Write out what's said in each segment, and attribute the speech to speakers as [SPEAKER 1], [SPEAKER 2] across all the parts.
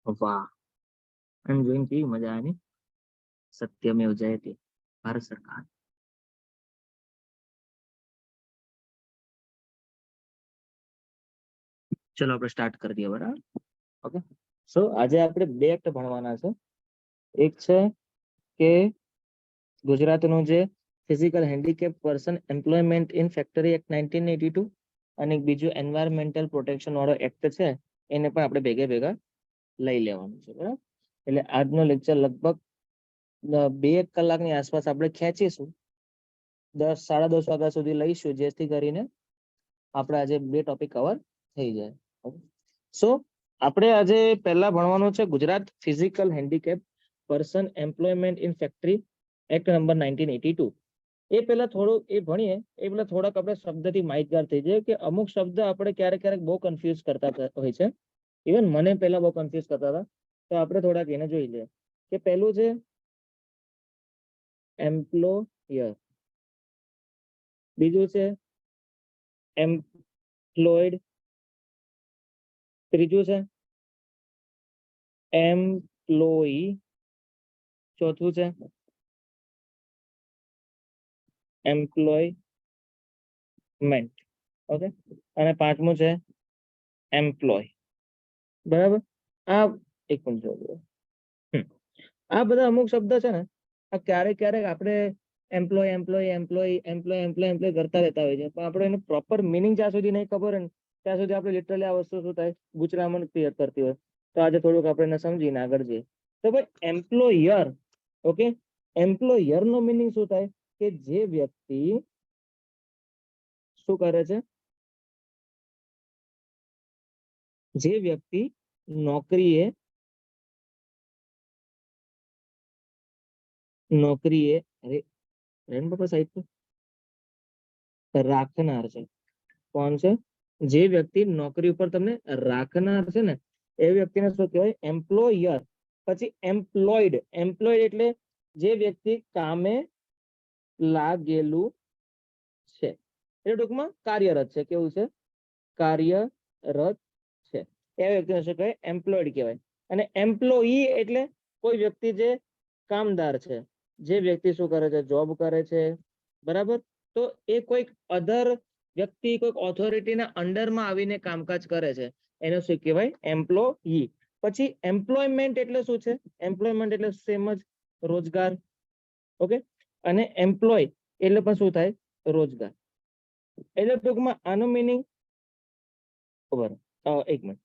[SPEAKER 1] वाह, અને જોઈને કેવી મજા આવે ને. સત્યમેવ જયતે, ભારત સરકાર. ચલો આપણે સ્ટાર્ટ કરી દઈએ. બરાબર, ઓકે. સો આજે આપણે બે એક્ટ ભણવાના છે. એક છે કે ગુજરાતનું જે physical handicap person employment in factory act 1982 અને બીજું એન્વાયરમેન્ટલ પ્રોટેક્શન વાળો એક્ટ છે, એને પણ આપણે ભેગે ભેગા લઈ લેવાનું છે. બરાબર, એટલે આજનો લેક્ચર લગભગ 2-1 કલાકની આસપાસ આપણે ખેંચીશું. 10-10:30 વાગ્યા સુધી લઈશું, જેથી કરીને આપણે આજે બે ટોપિક કવર થઈ જાય. સો આપણે આજે પહેલા ભણવાનું છે Gujarat physical handicap person employment in factory act number 1982. એ પહેલા થોડું એ ભણીએ એ પહેલા થોડાક આપણે શબ્દથી માહિતગાર થઈ જાય કે અમુક શબ્દ આપણે ક્યારેક ક્યારેક બહુ કન્ફ્યુઝ કરતા હોય છે. ઇવન મને પહેલા બહુ કન્ફ્યુઝ કરતા હતા, તો આપણે થોડાક એને જોઈ લઈએ. કે પહેલું છે એમ્પ્લોયર, બીજું છે એમ્પ્લોયડ, ત્રીજું છે એમ્પ્લોયી, ચોથું છે એમ્પ્લોયમેન્ટ, ઓકે, અને પાંચમું છે એમ્પ્લોય. બરાબર, આ એક મિનિટ જોજો. આ બધા અમુક શબ્દ છે ને, આ ક્યારેક ક્યારેક આપણે employ employ employ employ employ employ કરતા રહેતા હોય છે, પણ આપણે એનું પ્રોપર મિનિંગ જ્યાં સુધી નહીં ખબર હોય ને ત્યાં સુધી આપણે લિટરલી આ વસ્તુ શું થાય, ગુચરામણ ક્લિયર કરતી હોય. તો આજે થોડુંક આપણે એને સમજીને આગળ જઈએ. તો ભાઈ employer, okay, employer no meaning શું થાય કે જે વ્યક્તિ શું કરે છે, જે વ્યક્તિ નોકરીએ અરે રેન બાપા સાઈડ પર રાખનાર છે. કોણ છે? જે વ્યક્તિ નોકરી ઉપર તમને રાખનાર છે ને એ વ્યક્તિને શું કહેવાય? એમ્પ્લોયર. પછી એમ્પ્લોયડ, એમ્પ્લોયડ એટલે જે વ્યક્તિ કામે લાગેલું છે, એ ટૂંકમાં કાર્યરત છે. કેવું છે? કાર્યરત છે. એ વ્યક્તિને શું કહેવાય? એમ્પ્લોયડ કહેવાય. અને એમ્પ્લોયી એટલે કોઈ વ્યક્તિ જે કામદાર છે, જે વ્યક્તિ શું કરે છે? જોબ કરે છે. બરાબર, તો એ કોઈક અધર વ્યક્તિ કોઈક ઓથોરિટીના અંડરમાં આવીને કામકાજ કરે છે, એને શું કહેવાય? એમ્પ્લોયી. પછી એમ્પ્લોયમેન્ટ એટલે શું છે? એમ્પ્લોયમેન્ટ એટલે સેમ જ રોજગાર, ઓકે. અને એમ્પ્લોય એટલે પણ શું થાય? રોજગાર. એટલે ટૂંકમાં આનો મિનિંગ ખબર, એક મિનિટ,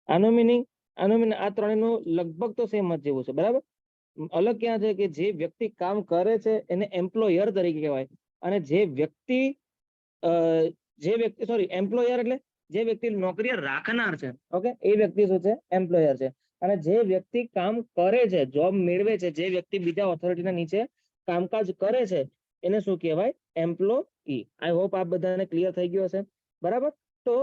[SPEAKER 1] આનો મિનિંગ આ ત્રણેયનું લગભગ તો સેમ જ જેવું છે. બરાબર, અલગ ક્યાં છે કે જે વ્યક્તિ કામ કરે છે એને એમ્પ્લોયર તરીકે કહેવાય, અને જે વ્યક્તિ એમ્પ્લોયર એટલે જે વ્યક્તિ નોકરી રાખનાર છે, ઓકે, એ વ્યક્તિ શું છે? એમ્પ્લોયર છે. અને જે વ્યક્તિ કામ કરે છે, જોબ મેળવે છે, જે વ્યક્તિ બીજા ઓથોરિટીના નીચે કામકાજ કરે છે, એને શું કહેવાય? એમ્પ્લોયી. આઈ હોપ આ બધાને ક્લિયર થઈ ગયો હશે. બરાબર, તો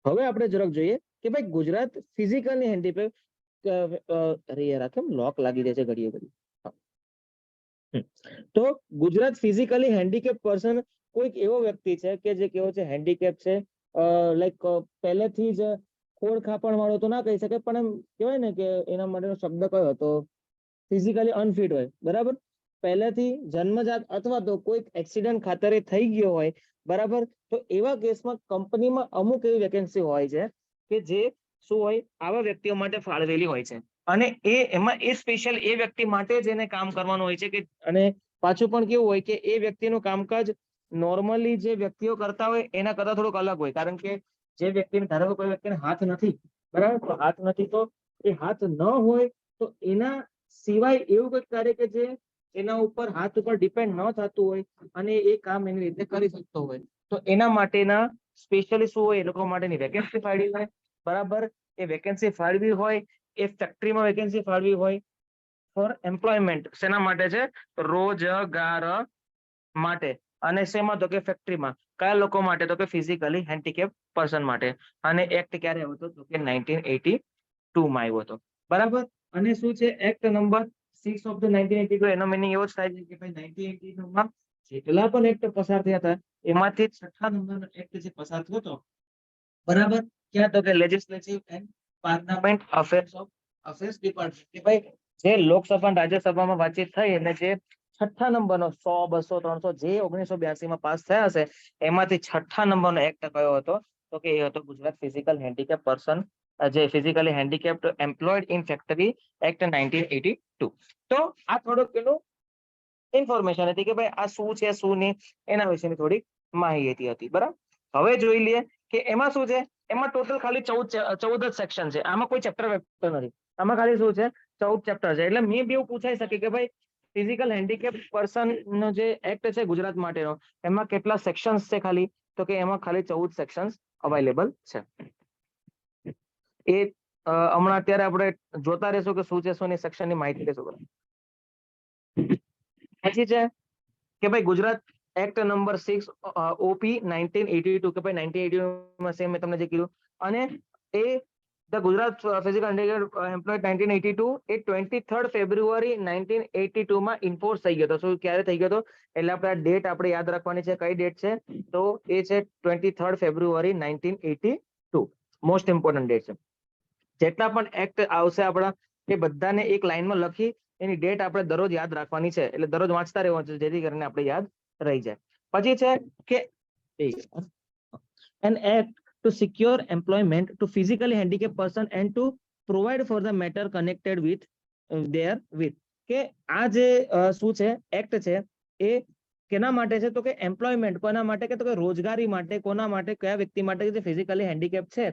[SPEAKER 1] હવે આપણે જરાક જોઈએ કે ભાઈ ગુજરાત ફિઝિકલી હેન્ડીકેપ, અરે યાર આ કેમ લોક લાગી જાય છે ઘડીએ ઘડી. તો ગુજરાત ફિઝિકલી હેન્ડીકેપ પર્સન કોઈક એવો વ્યક્તિ છે કે જે કેવો છે? હેન્ડીકેપ છે. લાઈક પહેલેથી જ ખોડ ખાપણ વાળો તો ના કહી શકે, પણ એમ કહેવાય ને કે એના માટેનો શબ્દ કયો હતો? ફિઝિકલી અનફિટ હોય. બરાબર, પહેલેથી જન્મજાત અથવા તો કોઈક એક્સિડન્ટ ખાતરે થઈ ગયો હોય. બરાબર, તો એવા કેસમાં કંપનીમાં અમુક એવી વેકેન્સી હોય છે કે જે શું હોય? આવા વ્યક્તિઓ માટે ફાળવેલી હોય છે. અને એમાં એ સ્પેશિયલ એ વ્યક્તિ માટે જ એને કામ કરવાનું હોય છે. કે અને પાછું પણ કેવું હોય કે એ વ્યક્તિનું કામકાજ નોર્મલી જે વ્યક્તિઓ કરતા હોય એના કરતા થોડુંક અલગ હોય. કારણ કે જે વ્યક્તિને, ધારો કે કોઈ વ્યક્તિને હાથ નથી, બરાબર, તો હાથ નથી, તો એ હાથ ન હોય તો એના સિવાય એવું કંઈક કાર્ય કે જે એના ઉપર હાથ ઉપર ડિપેન્ડ ન થતું હોય અને એ કામ એની રીતે કરી શકતો હોય, તો એના માટેના સ્પેશિયલી શું હોય? એ લોકો માટેની વેકેન્સી ફાળવી હોય. બરાબર, એ વેકેન્સી ફાળવી હોય, એ ફેક્ટરીમાં વેકેન્સી ફાળવી હોય ફોર એમ્પ્લોયમેન્ટ. શેના માટે છે? રોજગાર માટે. અને શેમાં? તો કે ફેક્ટરીમાં. કયા લોકો માટે? તો કે ફિઝિકલી હેન્ડીકેપ પર્સન માટે. અને એક્ટ ક્યારે આવ્યો હતો? તો કે 1982 માં આવ્યો હતો. બરાબર, અને શું છે? Act number 6 of the 1982. એનો મિનિંગ એવો જ થાય છે કે ભાઈ 1982 માં જેટલા પણ એક્ટ પસાર થયા હતા એમાંથી 6થા નંબરનો એક્ટ જે પસાર થયો હતો બરાબર. ક્યાં તો કે legislative and parliament affairs department કે ભાઈ જે લોકસભા અને રાજ્યસભામાં વાતચીત થઈ અને જે છઠ્ઠા નંબરનો 100, 200, 300 જે 1982 માં પાસ થયા હશે એમાંથી છઠ્ઠા નંબરનો એક્ટ કયો હતો તો કે એ હતો ગુજરાત ફિઝિકલ હેન્ડીકેપ પર્સન જે physically handicapped employed in factory act 1982. તો આ થોડુંક પેલું ઇન્ફોર્મેશન હતી કે ભાઈ આ શું છે શું નહીં એના વિશેની થોડી માહિતી હતી. બરાબર. હવે જોઈ લઈએ કે એમાં શું છે. એમાં ટોટલ ખાલી 14 જ સેક્શન છે. આમાં કોઈ ચેપ્ટર વેપ્ટર નથી. આમાં ખાલી શું છે 14 ચેપ્ટર છે. એટલે મે બી એવું પૂછાઈ શકે કે ભાઈ ફિઝિકલ હેન્ડીકેપ પર્સન નો જે એક્ટ છે ગુજરાત માટેનો એમાં કેટલા સેક્શન્સ છે ખાલી તો કે એમાં ખાલી 14 સેક્શન્સ અવેલેબલ છે. એ હમણાં અત્યારે આપણે જોતા રહેશું કે શું છે શું નહીં સેક્શનની માહિતી લેશું. પછી છે કે ભાઈ ગુજરાત એક્ટ નંબર 6 ઓપી 1982 કે ભાઈ 1982 માં સેમ મેં તમને જે કીધું અને એ the Gujarat physical handicap employed 1982 એ 23rd ફેબ્રુઆરી 1982 માં ઇન્ફોર્સ થઈ ગયો હતો. શું ક્યારે થઈ ગયો હતો એટલે આપણે આ ડેટ આપણે યાદ રાખવાની છે. કઈ ડેટ છે તો એ છે 23rd February 1982. Most important date છે. જેટલા પણ એક્ટ આવશે આપણા એ બધાને એક લાઈનમાં લખી એની ડેટ આપણે દરરોજ યાદ રાખવાની છે. એટલે દરરોજ વાંચતા રહેવાનું છે જેથી કરીને આપણે યાદ રહી જાય. પછી છે કે an act to secure employment to physically handicapped person and to provide for the matter connected with therewith કે આ જે શું છે એક્ટ છે એ કેના માટે છે તો કે એમ્પ્લોયમેન્ટ કોના માટે કે તો કે રોજગારી માટે કોના માટે કયા વ્યક્તિ માટે જે ફિઝિકલી હેન્ડીકેપ છે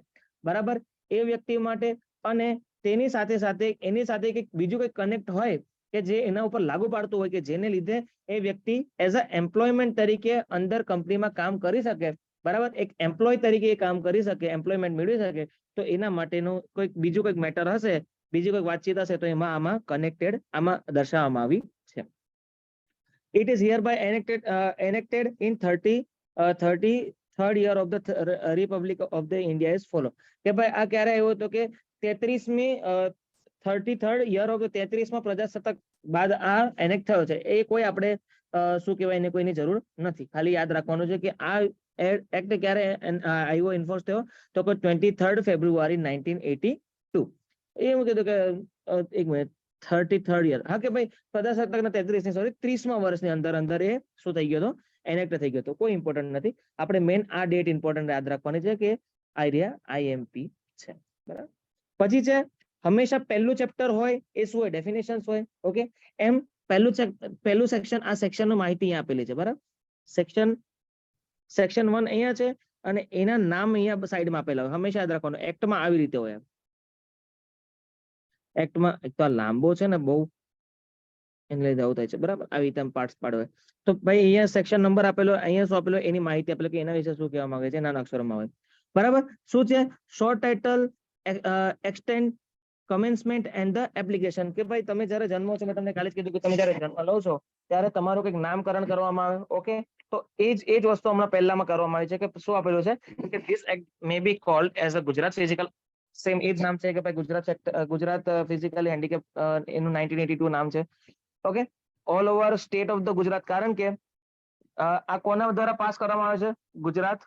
[SPEAKER 1] બરાબર એ વ્યક્તિ માટે અને તેની સાથે સાથે એની સાથે કંઈક બીજું કંઈક કનેક્ટ હોય કે જે એના ઉપર લાગુ પાડતું હોય કે જેને લીધે એ વ્યક્તિ એઝ અ એમ્પ્લોયમેન્ટ તરીકે અંદર કંપનીમાં કામ કરી શકે બરાબર એક એમ્પ્લોય તરીકે કામ કરી શકે એમ્પ્લોયમેન્ટ મેળવી શકે તો એના માટેનું કોઈક બીજું કંઈક મેટર હશે બીજી કોઈક વાતચીત હશે તો એમાં આમાં કનેક્ટેડ આમાં દર્શાવવામાં આવી છે. It is hereby enacted in 33rd year of the Republic of the India is follow કે ભાઈ આ ક્યારે આવ્યો હતો કે 33મી 33rd year of the 33માં પ્રજાસત્તાક બાદ આ એનેક્ટ થયો છે. એ કોઈ આપણે શું કહેવાય એને કોઈની જરૂર નથી. ખાલી યાદ રાખવાનું છે કે આ એક્ટ ક્યારે આવ્યો એન્ફોર્સ થયો તો કે 23rd ફેબ્રુઆરી 1982. એવું કીધું કે એક મિનિટ 33rd યર હા કે ભાઈ પ્રજાસત્તાકના 30મા વર્ષની અંદર એ શું થઈ ગયો હતો એનેક્ટ થઈ ગયો હતો. કોઈ ઇમ્પોર્ટન્ટ નથી. આપણે મેઇન આ ડેટ ઇમ્પોર્ટન્ટ યાદ રાખવાની છે કે આઈએમપી છે. બરાબર. પછી છે હંમેશા પહેલું ચેપ્ટર હોય એ શું હોય ડેફિનેશન્સ હોય. ઓકે એમ પહેલું સેક્શન આ સેક્શનની માહિતી અહીંયા આપેલી છે. બરાબર. સેક્શન 1 અહીંયા છે અને એના નામ અહીંયા સાઈડમાં આપેલા હોય. હંમેશા યાદ રાખવાનું એક્ટમાં આવી રીતે હોય. એક્ટમાં એક તો લાંબો છે ને બહુ એને લીધે આવું થાય છે. બરાબર. આવી રીતે પાર્ટ્સ પાડવા તો ભાઈ અહીંયા સેક્શન નંબર આપેલો અહીંયા શું આપેલો એની માહિતી આપેલો કે એના વિશે શું કહેવા માંગે છે નાના અક્ષરોમાં હોય. બરાબર. શું છે short title extend commencement and the application કે ભાઈ તમે જ્યારે જન્મો છો મેં તમને કાલે જ કીધું કે તમે જ્યારે જન્મ લો છો ત્યારે તમારું કંઈક નામકરણ કરવામાં આવે. ઓકે તો એ જ વસ્તુ હમણાં પહેલામાં કરવામાં આવી છે કે શું આપેલું છે કે this act may be called as a Gujarat physical same એ જ નામ છે કે ભાઈ ગુજરાત ફિઝિકલી હેન્ડીકેપ એનું 1982 નામ છે. Okay all over state of the Gujarat કારણ કે આ કોના દ્વારા પાસ કરવામાં આવે છે ગુજરાત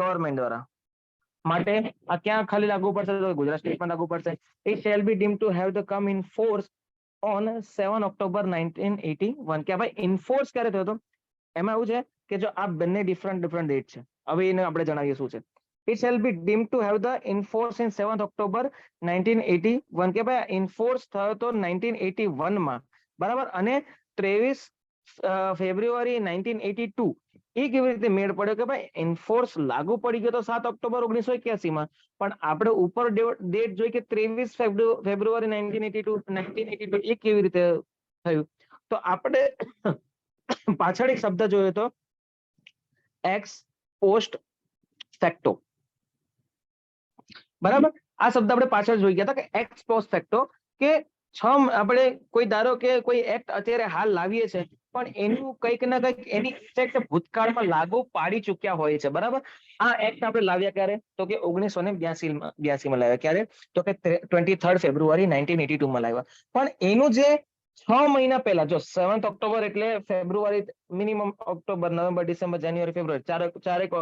[SPEAKER 1] ગવર્મેન્ટ દ્વારા માટે આ ક્યાં ખાલી લાગુ પડશે તો ગુજરાત સ્ટેટમાં લાગુ પડશે. It shall be dim to have the come in force on 7 October 1981 કે ભાઈ ઇન્ફોર્સ ક્યારે થયો હતો એમાં એવું છે કે જો આ બંને ડિફરન્ટ ડેટ છે. હવે એને આપણે જણાવીએ શું છે. It shall be deemed to have the enforce in 7th October 1981 કે ભાઈ enforce થયો તો 1981 માં બરાબર અને 23 ફેબ્રુઆરી 1982 એ કેવી રીતે મેળ પડ્યો કે ભાઈ એન્ફોર્સ લાગુ પડી ગયો તો 7 ઓક્ટોબર 1981 માં પણ આપણે ઉપર ડેટ જોઈ કે 23 ફેબ્રુઆરી 1982 એ કેવી રીતે થયું તો આપણે પાછળ એક શબ્દ જોયો તો એક્સ પોસ્ટ ફેક્ટો. બરાબર. આ શબ્દ આપણે પાછળ જોઈ ગયા હતા કે એક્સ પોસ્ટ ફેક્ટો કે આપણે કોઈ ધારો કે કોઈ એક્ટ અત્યારે હાલ લાવીએ છે પણ એનું કંઈક ના કંઈક એની ઇફેક્ટ ભૂતકાળમાં લાગુ પાડી ચૂક્યા હોય છે. બરાબર. આ એક્ટ આપણે લાવ્યા ક્યારે તો કે 1982 માં લાવ્યા ક્યારે તો કે 23rd ફેબ્રુઆરી 1982 માં લાવ્યા પણ એનું જે 6 મહિના પહેલા, જો 7th ઓક્ટોબર એટલે ફેબ્રુઆરી, મિનિમમ ઓક્ટોબર, નવેમ્બર, ડિસેમ્બર, જાન્યુઆરી, ફેબ્રુઆરી, ચારેક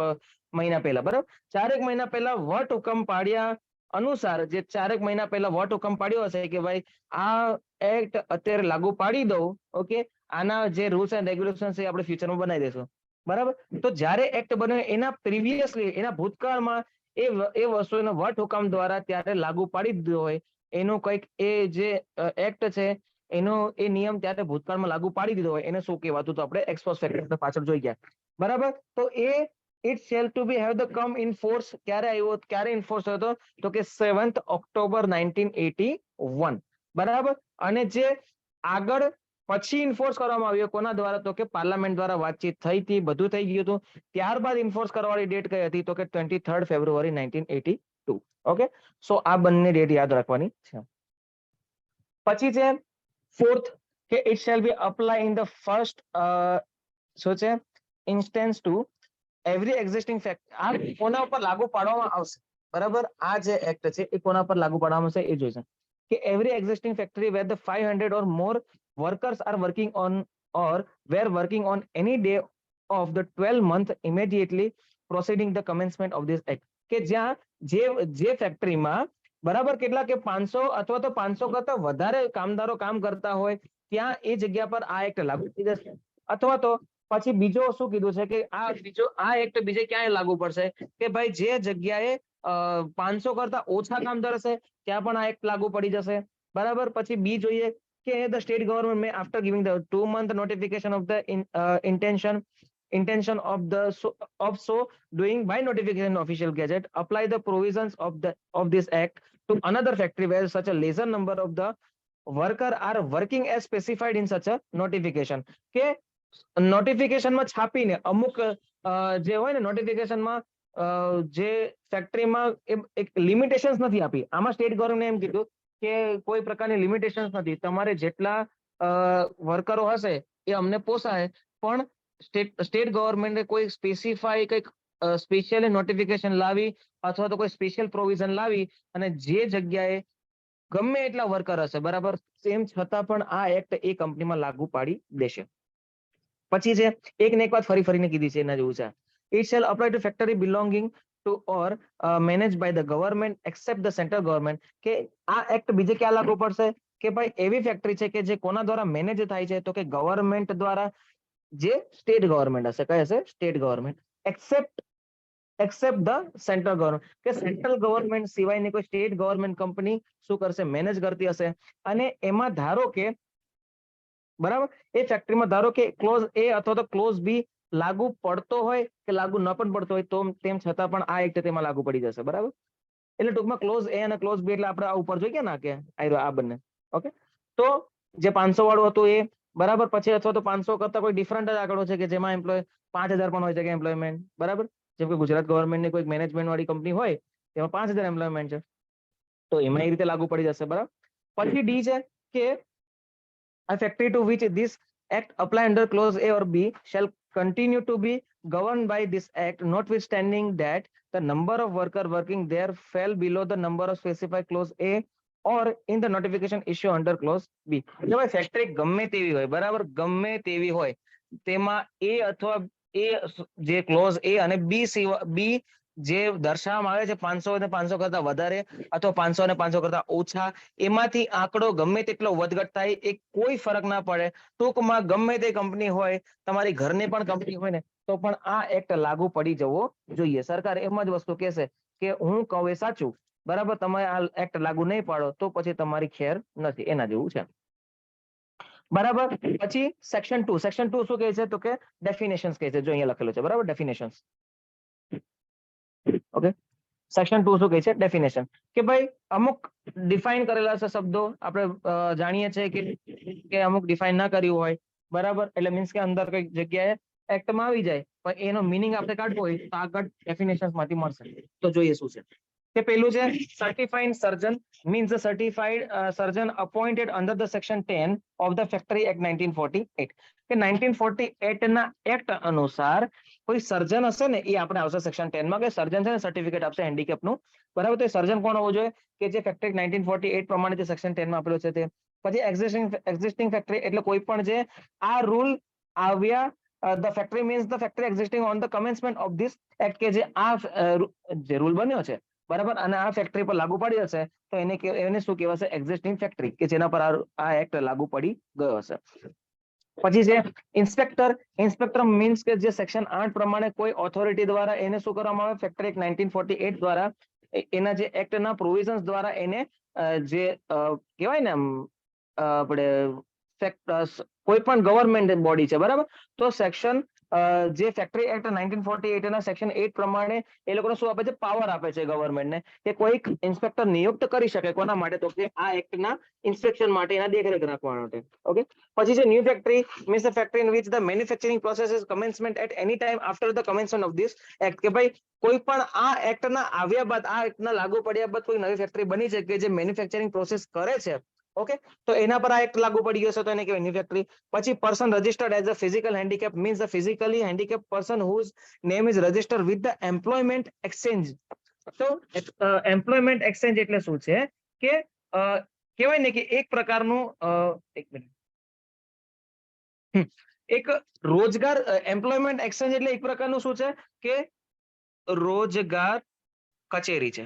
[SPEAKER 1] મહિના પહેલા, બરાબર. ચારેક મહિના પહેલા વટ હુકમ પાડ્યા અનુસાર, જે ચારેક મહિના પહેલા વટ હુકમ પાડ્યો હશે કે ભાઈ આ એક્ટ અત્યારે લાગુ પાડી દઉં, ઓકે, આના જે રૂલ્સ એન્ડ રેગ્યુલેશન છે આપણે ફ્યુચરમાં બનાવી દેશું, બરાબર. તો જ્યારે એક્ટ બન્યો એના પ્રીવિયસલી, એના ભૂતકાળમાં એ વસ્તુનો વટ હુકમ દ્વારા ત્યારે લાગુ પાડી દીધો હોય, એનું કંઈક એ જે એક્ટ છે એનો એ નિયમ ત્યારે ભૂતકાળમાં લાગુ પાડી દીધો હોય, એને શું કહેવાતું, તો આપણે એક્સ પોસ્ટ ફેક્ટર પાછળ જોઈ ગયા, બરાબર. તો it shall to be have the come in force ક્યારે આવ્યો, ક્યારે ઇન્ફોર્સ થયો હતો, તો કે 7th ઓક્ટોબર 1981, બરાબર. અને જે આગળ પછી ઇન્ફોર્સ કરવામાં આવ્યો કોના દ્વારા, તો કે પાર્લામેન્ટ દ્વારા વાતચીત થઈ હતી, બધું થઈ ગયું હતું. ત્યારબાદ ઇન્ફોર્સ કરવાની ડેટ કઈ હતી, તો કે 23rd ફેબ્રુઆરી 1982. ઓકે, સો આ બંને ડેટ યાદ રાખવાની છે. પછી છે ફોર્થ, કે it shall B apply in the first શું છે instance two every existing fact. આ કોના ઉપર લાગુ પાડવામાં આવશે, બરાબર. આ જે એક્ટ છે એ કોના પર લાગુ પાડવામાં આવશે એ જોઈશે, કે every existing factory where the 500 or more workers are working on or were working on any day of the 12 month immediately proceeding the commencement of this act. કે જ્યાં જે ફેક્ટરીમાં, બરાબર, કેટલા કે 500 અથવા તો 500 કરતા વધારે કામદારો કામ કરતા હોય ત્યાં એ જગ્યા પર આ એક્ટ લાગુ થઈ જશે. અથવા તો પછી બીજો શું કીધું છે કે આ એક્ટ બીજે ક્યાંય લાગુ પડશે, કે ભાઈ જે જગ્યાએ 500 કરતા ઓછા કામદાર હશે ત્યાં પણ આ એક્ટ લાગુ પડી જશે, બરાબર. પછી બી જોઈએ કે the state government may after giving the 2-month notification of the intention of so doing by notification official gazette apply the provisions of this act to another factory where such a lesser number of the worker are working as specified in such a notification. કે નોટિફિકેશનમાં છાપીને અમુક જે હોય ને નોટિફિકેશનમાં જે ફેક્ટરીમાં એક limitations નથી આપી. આમાં સ્ટેટ ગવર્મેન્ટે એમ કીધું કે કોઈ પ્રકારની લિમિટેશન્સ નથી, તમારે જેટલા વર્કરો હશે એ અમને પોસાય, પણ સ્ટેટ ગવર્મેન્ટે કોઈ સ્પેસિફાઈ કંઈક સ્પેશિયલી નોટિફિકેશન લાવી અથવા તો કોઈ સ્પેશિયલ પ્રોવિઝન લાવી અને જે જગ્યાએ ગમે એટલા વર્કર હશે, બરાબર, તેમ છતાં પણ આ એક્ટ એ કંપનીમાં લાગુ પાડી દેશે. પછી છે એક ને એક વાત ફરીને કીધી છે એના જેવું છે, it shall apply to factory belonging to or manage by the government except the central government. કે આ એક્ટ બીજે ક્યાં લાગુ પડશે, કે ભાઈ એવી ફેક્ટરી છે કે જે કોના દ્વારા મેનેજ થાય છે, તો કે ગવર્મેન્ટ દ્વારા, જે સ્ટેટ ગવર્મેન્ટ હશે, કઈ હશે, state government, except the central government, કે સેન્ટ્રલ ગવર્મેન્ટ સિવાયની કોઈ સ્ટેટ ગવર્મેન્ટ કંપની શું કરશે, મેનેજ કરતી હશે. અને એમાં ધારો કે, બરાબર, એ ફેક્ટરીમાં ધારો કે ક્લોઝ એ અથવા તો ક્લોઝ બી લાગુ પડતો હોય કે લાગુ ન પણ પડતો હોય, તો તેમ છતાં પણ આ એક્ટ તેમાં લાગુ પડી જશે, બરાબર. એટલે ટૂંકમાં ક્લોઝ એ અને ક્લોઝ બી એટલે આપણે આ ઉપર જોઈએ ના કે આ બંને, ઓકે. તો જે 500 વાળું હતું એ, બરાબર. પછી અથવા તો 500 કરતા કોઈ ડિફરન્ટ જ આંકડો છે કે જેમાં એમ્પ્લોય 5000 પણ હોય છે કે એમ્પ્લોયમેન્ટ, બરાબર. જેમ કે ગુજરાત ગવર્મેન્ટની કોઈ મેનેજમેન્ટ વાળી કંપની હોય તેમાં 5000 એમ્પ્લોયમેન્ટ છે, તો એમાં એ રીતે લાગુ પડી જશે, બરાબર. પછી ડી છે કે a factory to which this act apply under clause A or B shall continue to be governed by this act notwithstanding that the number of worker working there fell below the number of specified clause A or in the notification issue under clause B. એટલે ભાઈ factory ગમે તેવી હોય, બરાબર, ગમે તેવી હોય, તેમાં એ અથવા એ જે ક્લોઝ એ અને બી જે દર્શાવવામાં આવે છે 500 અને 500 કરતા વધારે અથવા 500 અને 500 કરતા ઓછા, એમાંથી આંકડો ગમે તેટલો વધઘટ થાય એ કોઈ ફરક ના પડે. ટૂંકમાં ગમે તે કંપની હોય, તમારી ઘરની પણ કંપની હોય ને, તો પણ આ એક્ટ લાગુ પડી જવો જોઈએ. સરકાર એમ જ વસ્તુ કહેશે કે હું કહું એ સાચું, બરાબર, તમે આ એક્ટ લાગુ નહીં પાડો તો પછી તમારી ખેર નથી, એના જેવું છે, બરાબર. પછી સેક્શન 2 શું કહે છે, તો કે ડેફિનેશન્સ કહે છે, જો અહીંયા લખેલું છે, બરાબર, ડેફિનેશન્સ. ઓકે, સેક્શન 2 શું કહે છે, ડેફિનેશન, કે ભાઈ અમુક ડિફાઇન કરેલા છે શબ્દો, આપણે જાણીએ છીએ કે અમુક ડિફાઇન ના કર્યું હોય, બરાબર, એટલે મીન્સ કે અંદર કઈક જગ્યાએ એક્ટમાં આવી જાય પણ એનો મિનિંગ આપણે કાઢવો હોય તો આગળ ડેફિનેશન્સ માંથી મળશે. તો જોઈએ શું છે. કે પેલું છે certified surgeon means certified surgeon appointed under the section 10 of the factory act 1948. કે 1948 ના એક્ટ અનુસાર કોઈ સર્જન હશે ને, એ આપણે આવશે સેક્શન 10 માં, કે સર્જન છે ને સર્ટિફિકેટ આપશે હેન્ડીકેપ નું, બરાબર. તો એ સર્જન કોણ હોવું જોઈએ, કે જે ફેક્ટરી 1948 પ્રમાણે જે સેક્શન 10 માં આપેલું છે તે પછી એક્ઝિસ્ટિંગ ફેક્ટરી એટલે કોઈ પણ જે આ રૂલ આવ્યા, the factory means the factory existing on the commencement of this act, કે જે આ જે રૂલ બન્યો છે બરાબર અને આ ફેક્ટરી પર લાગુ પડી હશે તો એને શું કહેવાશે? એક્ઝિસ્ટિંગ ફેક્ટરી, કે જેના પર આ એક્ટ લાગુ પડી ગયો હશે. પછી છે ઇન્સ્પેક્ટર મીન્સ કે જે સેક્શન 8 પ્રમાણે કોઈ ઓથોરિટી દ્વારા એને શું કરવામાં આવે? ફેક્ટરી એક્ટ 1948 દ્વારા એના જે એક્ટના પ્રોવિઝન્સ દ્વારા એને જે કહેવાય ને આપણે કોઈ પણ ગવર્મેન્ટ બોડી છે બરાબર, તો સેક્શન જે ફેક્ટરી એક્ટ 1948 ના સેક્શન 8 પ્રમાણે એ લોકોને શું આપે છે? પાવર આપે છે ગવર્મેન્ટને કે કોઈક ઇન્સ્પેક્ટર નિયુક્ત કરી શકે. કોના માટે? તો કે આ એક્ટના ઇન્સ્પેક્શન માટે, એના દેખરેખ રાખવા માટે. ઓકે. પછી છે new factory means the factory in which the manufacturing process is commencement at any time after the commencement of this act, કે ભાઈ કોઈ પણ આ એક્ટના આવ્યા બાદ, આ એક્ટના લાગુ પડ્યા બાદ કોઈ નવી ફેક્ટરી બની છે કે જે મેન્યુફેક્ચરિંગ પ્રોસેસ કરે છે, ઓકે, તો એના પર આ એક્ટ લાગુ પડી ગયો છે તો એને કહેવાય ન્યૂ ફેક્ટરી. પછી person registered as a physical handicap means the physically handicap person whose name is registered with the employment exchange. તો એમ્પ્લોયમેન્ટ એક્સચેન્જ એટલે શું છે કે કહેવાય ને કે એક પ્રકારનું એક મિનિટ, એક રોજગાર, એમ્પ્લોયમેન્ટ એક્સચેન્જ એટલે એક પ્રકારનું શું છે કે રોજગાર કચેરી છે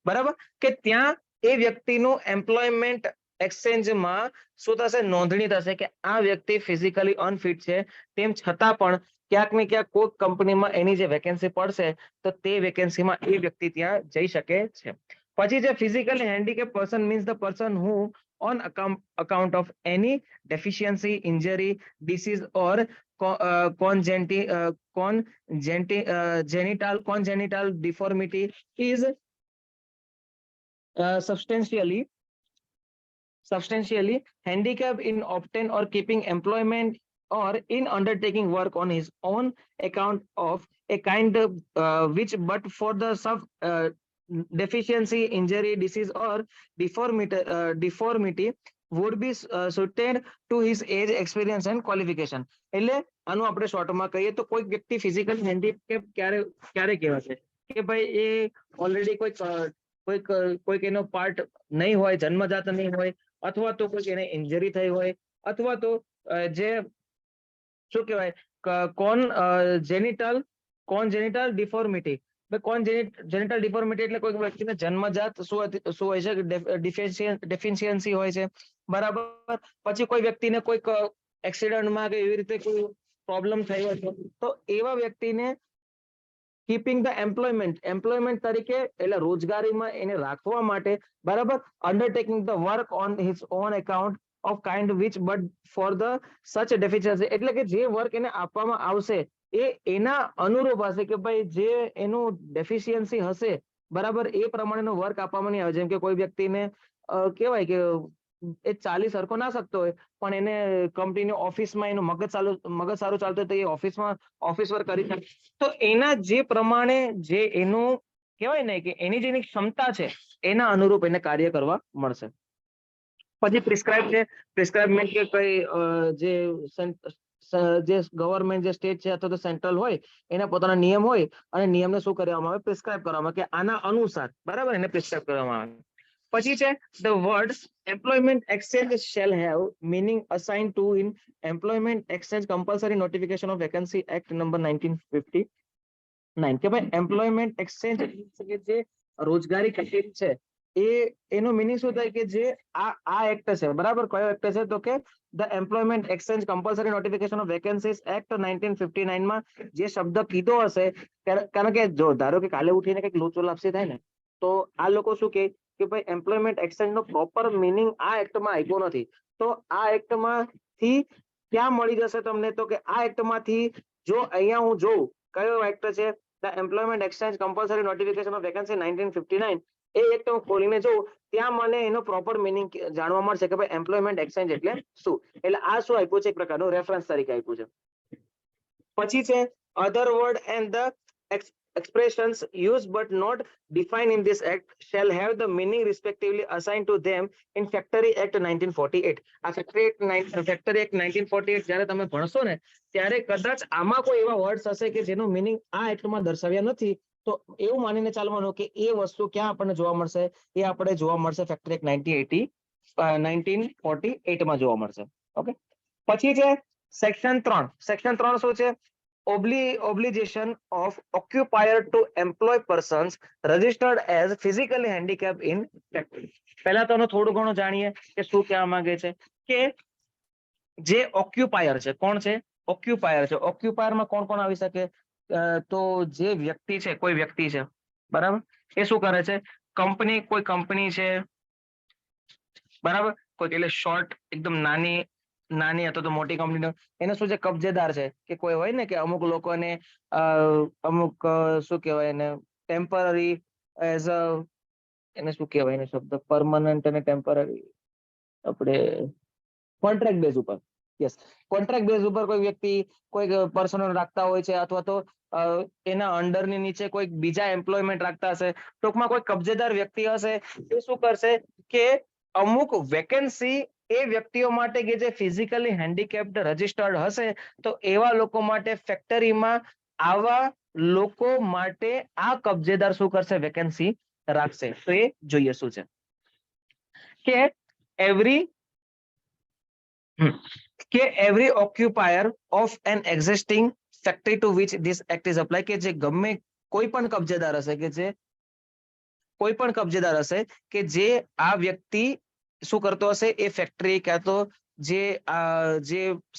[SPEAKER 1] બરાબર, કે ત્યાં એ વ્યક્તિનું એમ્પ્લોયમેન્ટ એક્સચેન્જમાં શું થશે? નોંધણી થશે કે આ વ્યક્તિ ફિઝિકલી અનફિટ છે, તેમ છતાં પણ ક્યાંક ને ક્યાંક કોઈ કંપનીમાં એની જે વેકેન્સી પડશે તો તે વેકેન્સીમાં એ વ્યક્તિ ત્યાં જઈ શકે છે. પછી જે physically handicap person means the person who on account of any deficiency, injury, disease or congenital deformity is substantially handicapped in obtain or keeping employment or in undertaking work on his own account of a kind which but for the deficiency, injury, disease or deformity would be suited to his age, experience and qualification. એટલે આનું આપણે શોર્ટમાં કહીએ તો કોઈ વ્યક્તિ physical handicap ક્યારે કહેવાશે કે ભાઈ એ ઓલરેડી કોઈક એનો પાર્ટ નહીં હોય, જન્મજાત નહીં હોય, અથવા તો કોઈક એને ઇન્જરી થઈ હોય, અથવા તો જે શું કહેવાય કોન્જેનિટલ ડિફોર્મિટી. કોન્જેનિટલ ડિફોર્મિટી એટલે કોઈ વ્યક્તિને જન્મજાત શું હોય છે? ડેફિશિયન્સી હોય છે બરાબર. પછી કોઈ વ્યક્તિને કોઈક એક્સિડન્ટમાં કે એવી રીતે કોઈ પ્રોબ્લેમ થઈ હોય તો એવા વ્યક્તિને કીપિંગ ધ એમ્પ્લોયમેન્ટ તરીકે એટલે રોજગારીમાં એને રાખવા માટે બરાબર, undertaking the work on his own account of kind which but for the such deficiency, એટલે કે જે વર્ક એને આપવામાં આવશે એ એના અનુરૂપ હશે કે ભાઈ જે એનું ડેફિશિયન્સી હશે બરાબર એ પ્રમાણેનો વર્ક આપવામાં નહીં આવે. જેમ કે કોઈ વ્યક્તિને કહેવાય કે એ ચાલી સરખો ના શકતો હોય પણ એને કંપનીની ઓફિસમાં એનું મગજ સારું ચાલતું હોય તો એ ઓફિસ વર્ક કરી શકે, તો એના જે પ્રમાણે જે એનું કહેવાય ને કે એની જે ક્ષમતા છે એના અનુરૂપ એને કાર્ય કરવા મળશે. પછી પ્રિસ્ક્રાઇબ છે. પ્રિસ્ક્રાઇબમેન્ટ કે કઈ જે ગવર્મેન્ટ જે સ્ટેટ છે અથવા તો સેન્ટ્રલ હોય એના પોતાના નિયમ હોય અને નિયમને શું કરવામાં આવે? પ્રિસ્ક્રાઇબ કરવામાં આવે કે આના અનુસાર બરાબર એને પ્રિસ્ક્રાઇબ કરવામાં આવે. પછી છે the word employment exchange shall have meaning assign to in employment exchange compulsory notification of vacancy act number 1959, કે ભાઈ એમ્પ્લોયમેન્ટ એક્સચેન્જ કે જે રોજગારી કચેરી છે એનો મિનિંગ શું થાય કે જે આ એક્ટ છે બરાબર, કયો એક્ટ છે તો કે the employment exchange compulsory notification of vacancies act 1959 માં જે શબ્દ કીધો હશે, કારણ કે જો ધારો કે કાલે ઉઠીને કંઈક લોચો લાપસી થાય ને તો આ લોકો શું કે ભાઈ એમ્પ્લોયમેન્ટ એક્સચેન્જ નો પ્રોપર મિનિંગ આ એક્ટમાં આપ્યો નથી, તો આ એક્ટમાંથી ક્યાં મળી જશે તમને? તો કે આ એક્ટમાંથી જો અહીંયા હું જોઉં કયો એક્ટ છે, the employment exchange compulsory notification of vacancy 1959, A act હું ખોલીને જોઉં ત્યાં મને એનો પ્રોપર મિનિંગ જાણવા મળશે કે ભાઈ એમ્પ્લોયમેન્ટ એક્સચેન્જ એટલે શું. એટલે આ શું આપ્યું છે? એક પ્રકારનું રેફરન્સ તરીકે આપ્યું છે. પછી છે અધર word and the expressions used but not defined in this act shall have the meaning respectively assigned to them in Factory Act 1948. આ Factory Act 1948 જ્યારે તમે ભણશો ને ત્યારે કદાચ આમાં કોઈ એવા વર્ડ્સ હશે કે જેનું મિનિંગ આ એક્ટમાં દર્શાવ્યા નથી, તો એવું માનીને ચાલવાનું કે એ વસ્તુ ક્યાં આપણને જોવા મળશે? એ આપણે જોવા મળશે Factory Act 1980 1948 માં જોવા મળશે. ઓકે, પછી છે સેક્શન 3. સેક્શન 3 શું છે? Obligation of occupier to employ persons registered as physically handicapped in factory. પહેલા તો થોડું ઘણું જાણીએ કે શું કહેવા માંગે છે કે જે ઓક્યુપાયર છે, કોણ છે? ઓક્યુપાયર છે. ઓક્યુપાયરમાં કોણ કોણ આવી શકે? તો જે વ્યક્તિ છે, કોઈ વ્યક્તિ છે, બરાબર, એ શું કરે છે? કંપની, કોઈ કંપની છે, બરાબર, કોઈ એટલે શોર્ટ એકદમ નાની અથવા તો મોટી કંપની, એને શું છે? કબજેદાર છે. કે કોઈ હોય ને કે અમુક લોકોને અમુક શું કહેવાય એને ટેમ્પરરી એઝ અ, એને શું કહેવાય એને શબ્દ, પરમનન્ટ અને ટેમ્પરરી, આપણે કોન્ટ્રાક્ટ બેઝ ઉપર, યસ, કોન્ટ્રાક્ટ બેઝ ઉપર કોઈ વ્યક્તિ કોઈ પર્સનલ રાખતા હોય છે, અથવા તો એના અંડરની નીચે કોઈ બીજા એમ્પ્લોયમેન્ટ રાખતા હશે. ટૂંકમાં કોઈ કબજેદાર વ્યક્તિ હશે, એ શું કરશે કે અમુક વેકેન્સી એ વ્યક્તિઓ માટે કે જે ફિઝિકલી હેન્ડીકેપ્ડ રજિસ્ટર્ડ હશે, તો એવા લોકો માટે ફેક્ટરીમાં આવા લોકો માટે આ કબજેદાર શું કરશે? વેકેન્સી રાખશે. તો એ જોઈએ શું છે કે every occupier of an existing factory to which this act is applied, કે જે ગમે કોઈ પણ કબજેદાર હશે, કે જે કોઈ પણ કબજેદાર હશે કે જે આ વ્યક્તિ શું કરતો હશે? એ ફેક્ટરી ક્યાં તો જે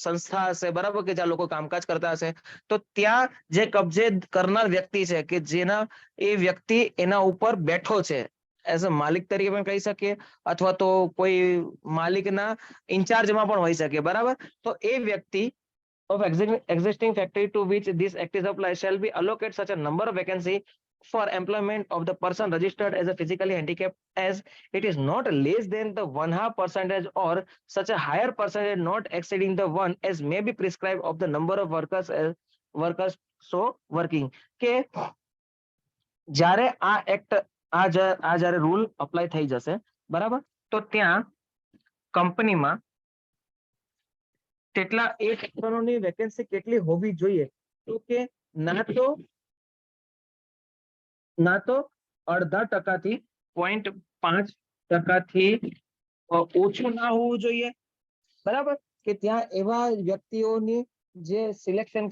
[SPEAKER 1] સંસ્થા હશે, બરાબર, કે જ્યાં લોકો કામકાજ કરતા હશે, તો ત્યાં જે કબજે કરનાર વ્યક્તિ છે, કે જેના એ વ્યક્તિ એના ઉપર બેઠો છે, એઝ અ માલિક તરીકે પણ કહી શકીએ, અથવા તો કોઈ માલિકના ઇન્ચાર્જમાં પણ હોઈ શકે, બરાબર. તો એ વ્યક્તિ of existing factory to which this act is applied shall be allocate such a number of vacancy for employment of the person registered as a physically handicapped as it is not less than the 1/2% or such a higher percentage not exceeding the one as may be prescribed of the number of workers so working. કે જ્યારે આ act જ્યારે rule apply થઈ જશે, બરાબર, તો ત્યાં કંપનીમાં કેટલા એ સેક્ટરોની વેકેન્સી કેટલી હોવી જોઈએ? તો કે ના તો 0.5% 0.5% ઓછું ના હોવું જોઈએ, બરાબર, કે ત્યાં એવા વ્યક્તિઓની જે સિલેક્શન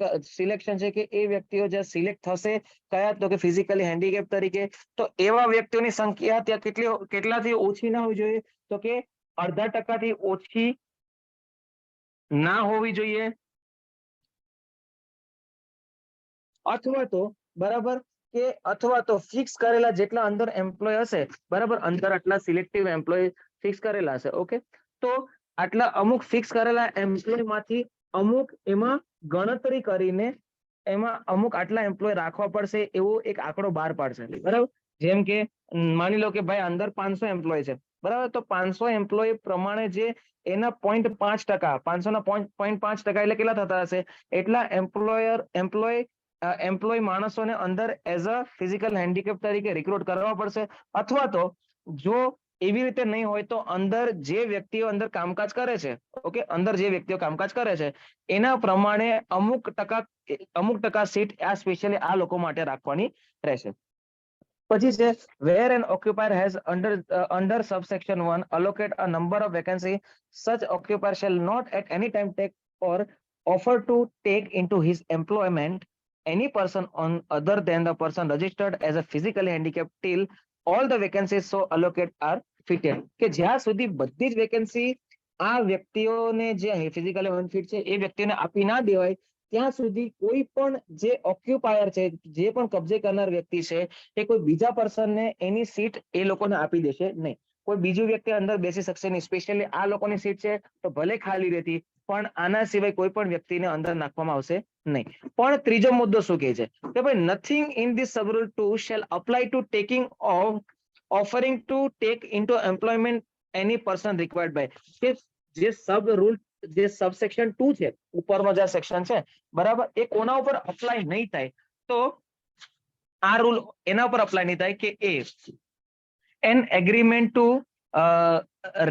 [SPEAKER 1] છે, કે એ વ્યક્તિઓ જે સિલેક્ટ થશે કયા, તો કે ફિઝિકલી હેન્ડીકેપ તરીકે, તો એવા વ્યક્તિઓની સંખ્યા ત્યાં કેટલાથી ઓછી ના હોવી જોઈએ? તો કે 0.5% ઓછી ના હોવી જોઈએ, અથવા તો, બરાબર, કે અથવા તો ફિક્સ કરેલા જેટલા અંદર એમ્પ્લોય હશે, બરાબર, અંદર આટલા સિલેક્ટિવ એમ્પ્લોય ફિક્સ કરેલા હશે. ઓકે, તો આટલા અમુક ફિક્સ કરેલા એમ્પ્લોય માંથી અમુક એમાં ગણતરી કરીને એમાં અમુક આટલા એમ્પ્લોય રાખવા પડશે, એવો એક આંકડો બહાર પાડશે, બરાબર. જેમ કે માની લો કે ભાઈ અંદર 500 એમ્પ્લોય છે, બરાબર, તો 500 એમ્પ્લોય પ્રમાણે જે એના 0.5%, 500 ના 0.5% એટલે કેટલા થતા હશે? એટલા એમ્પ્લોય માણસોને અંદર એઝ અ ફિઝિકલ હેન્ડીકેપ તરીકે રિક્રુટ કરવા પડશે. અથવા તો જો એવી રીતે નહીં હોય તો અંદર જે વ્યક્તિઓ અંદર કામકાજ કરે છે, ઓકે, અંદર જે વ્યક્તિઓ કામકાજ કરે છે એના પ્રમાણે અમુક ટકા સીટ આ સ્પેશિયલી આ લોકો માટે રાખવાની રહેશે. પછી છે where an occupier has under subsection 1 allocate a number of vacancy, such occupier shall not at any time take or offer to take into his employment any person on other than the person registered as a physically handicapped till all the vacancies so allocate are fitted. કે જ્યાં સુધી બધી જ vacancy આ વ્યક્તિઓને જે physically unfit છે એ વ્યક્તિને આપી ના દેવાય, ત્યાં સુધી કોઈ પણ જે ઓક્યુપાયર છે, જે પણ કબજે કરનાર વ્યક્તિ છે, એ કોઈ બીજા પર્સનને એની સીટ એ લોકોને આપી દેશે નહીં. કોઈ બીજું વ્યક્તિ અંદર બેસી શકશે નહીં. સ્પેશિયલી આ લોકોની સીટ છે તો ભલે ખાલી રહેતી, પણ આના સિવાય કોઈ પણ વ્યક્તિને અંદર નાખવામાં આવશે નહીં. પણ ત્રીજો મુદ્દો શું કહે છે કે ભાઈ nothing in this sub rule 2 shall apply to taking of offering to take into employment any person required by. કે જે સબ રૂલ, જે સબસેક્શન 2 છે, ઉપરનો જે સેક્શન છે, બરાબર, એ કોના ઉપર અપ્લાય નહીં થાય? તો આ રૂલ એના ઉપર અપ્લાય નહીં થાય કે એ an agreement to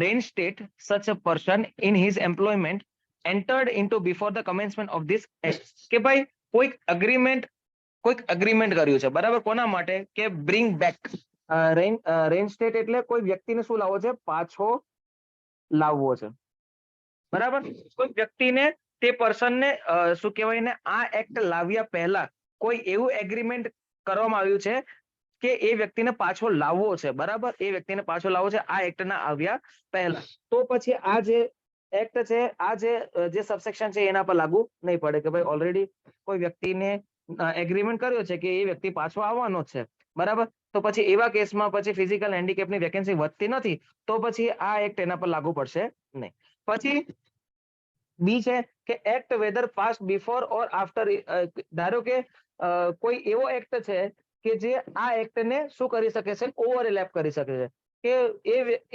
[SPEAKER 1] reinstate such a person in his employment entered into before the commencement of this act. કે ભાઈ કોઈક અગ્રીમેન્ટ કર્યું છે, બરાબર, કોના માટે? કે બ્રિંગ બેક, reinstate એટલે કોઈ વ્યક્તિને શું લાવવો છે? પાછો લાવવો છે, બરાબર. કોઈ વ્યક્તિને તે પર્સનને શું કહેવાય ને આ એક્ટ લાવ્યા પહેલા કોઈ એવું એગ્રીમેન્ટ કરવામાં આવ્યું છે કે એ વ્યક્તિને પાછો લાવવો છે, બરાબર. એ વ્યક્તિને પાછો લાવવો છે આ એક્ટના આવ્યા પહેલા, તો પછી આ જે એક્ટ છે, આ જે સબસેક્શન છે એના પર લાગુ નહીં પડે કે ભાઈ ઓલરેડી કોઈ વ્યક્તિને એગ્રીમેન્ટ કર્યો છે કે એ વ્યક્તિ પાછો આવવાનો છે, બરાબર. તો પછી એવા કેસમાં પછી ફિઝિકલ હેન્ડીકેપની વેકેન્સી વધતી નથી, તો પછી આ એક્ટ એના પર લાગુ પડશે નહીં. પછી બી છે કે એક્ટ વેધર પાસ બિફોર ઓર આફ્ટર. ધારો કે કોઈ એવો એક્ટ છે કે જે આ એક્ટને શું કરી શકે છે, ઓવરલેપ કરી શકે છે કે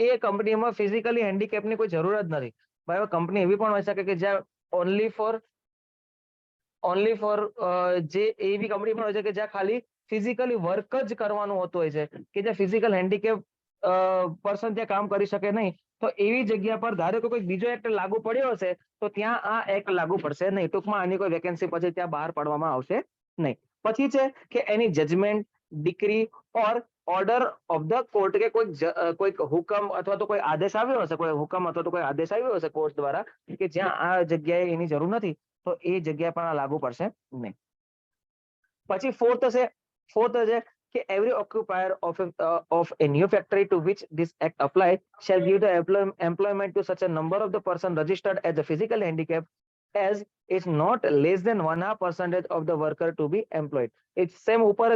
[SPEAKER 1] એ કંપનીમાં ફિઝિકલી હેન્ડીકેપની કોઈ જરૂર જ નથી. બરાબર. કંપની એવી પણ હોઈ શકે કે જ્યાં ઓનલી ફોર જે એવી કંપની પણ હોય છે કે જ્યાં ખાલી ફિઝિકલી વર્ક જ કરવાનું હોતું હોય છે, કે જ્યાં ફિઝિકલ હેન્ડીકેપ પર્સન ત્યાં કામ કરી શકે નહીં, તો એવી જગ્યા પર ધારો કે કોઈ બીજો એક્ટ લાગુ પડ્યો હશે તો ત્યાં આ એક્ટ લાગુ પડશે નહીં. ટૂંકમાં આની કોઈ વેકેન્સી પછી ત્યાં બહાર પાડવામાં આવશે નહીં. પછી છે કે any judgment, decree or order of the court, કે કોઈક હુકમ અથવા તો કોઈ આદેશ આવ્યો હશે, કોઈ હુકમ અથવા તો કોઈ આદેશ આવ્યો હશે કોર્ટ દ્વારા કે જ્યાં આ જગ્યાએ એની જરૂર નથી, તો એ જગ્યા પર લાગુ પડશે નહીં. પછી ફોર્થ છે કે every occupier of a new factory to which this act apply shall give the employment to such a number of the person registered as a physical handicap as is not less than 1/2% of the worker to be employed. It's same ઉપર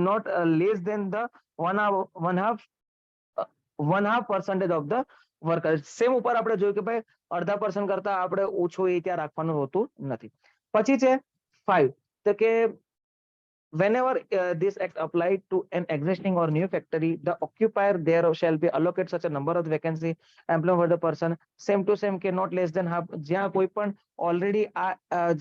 [SPEAKER 1] not less than the 1/2% of the worker. Same ઉપર આપણે જોયું કે ભાઈ 0.5% કરતા આપણે ઓછું એ ત્યાં રાખવાનું હોતું નથી. પછી છે 5 તો કે whenever this act applied to an existing or new factory, the occupier thereof shall be allocated such a number of vacancy employment for the person same to same, કે not less than half. જ્યાં કોઈ પણ already આ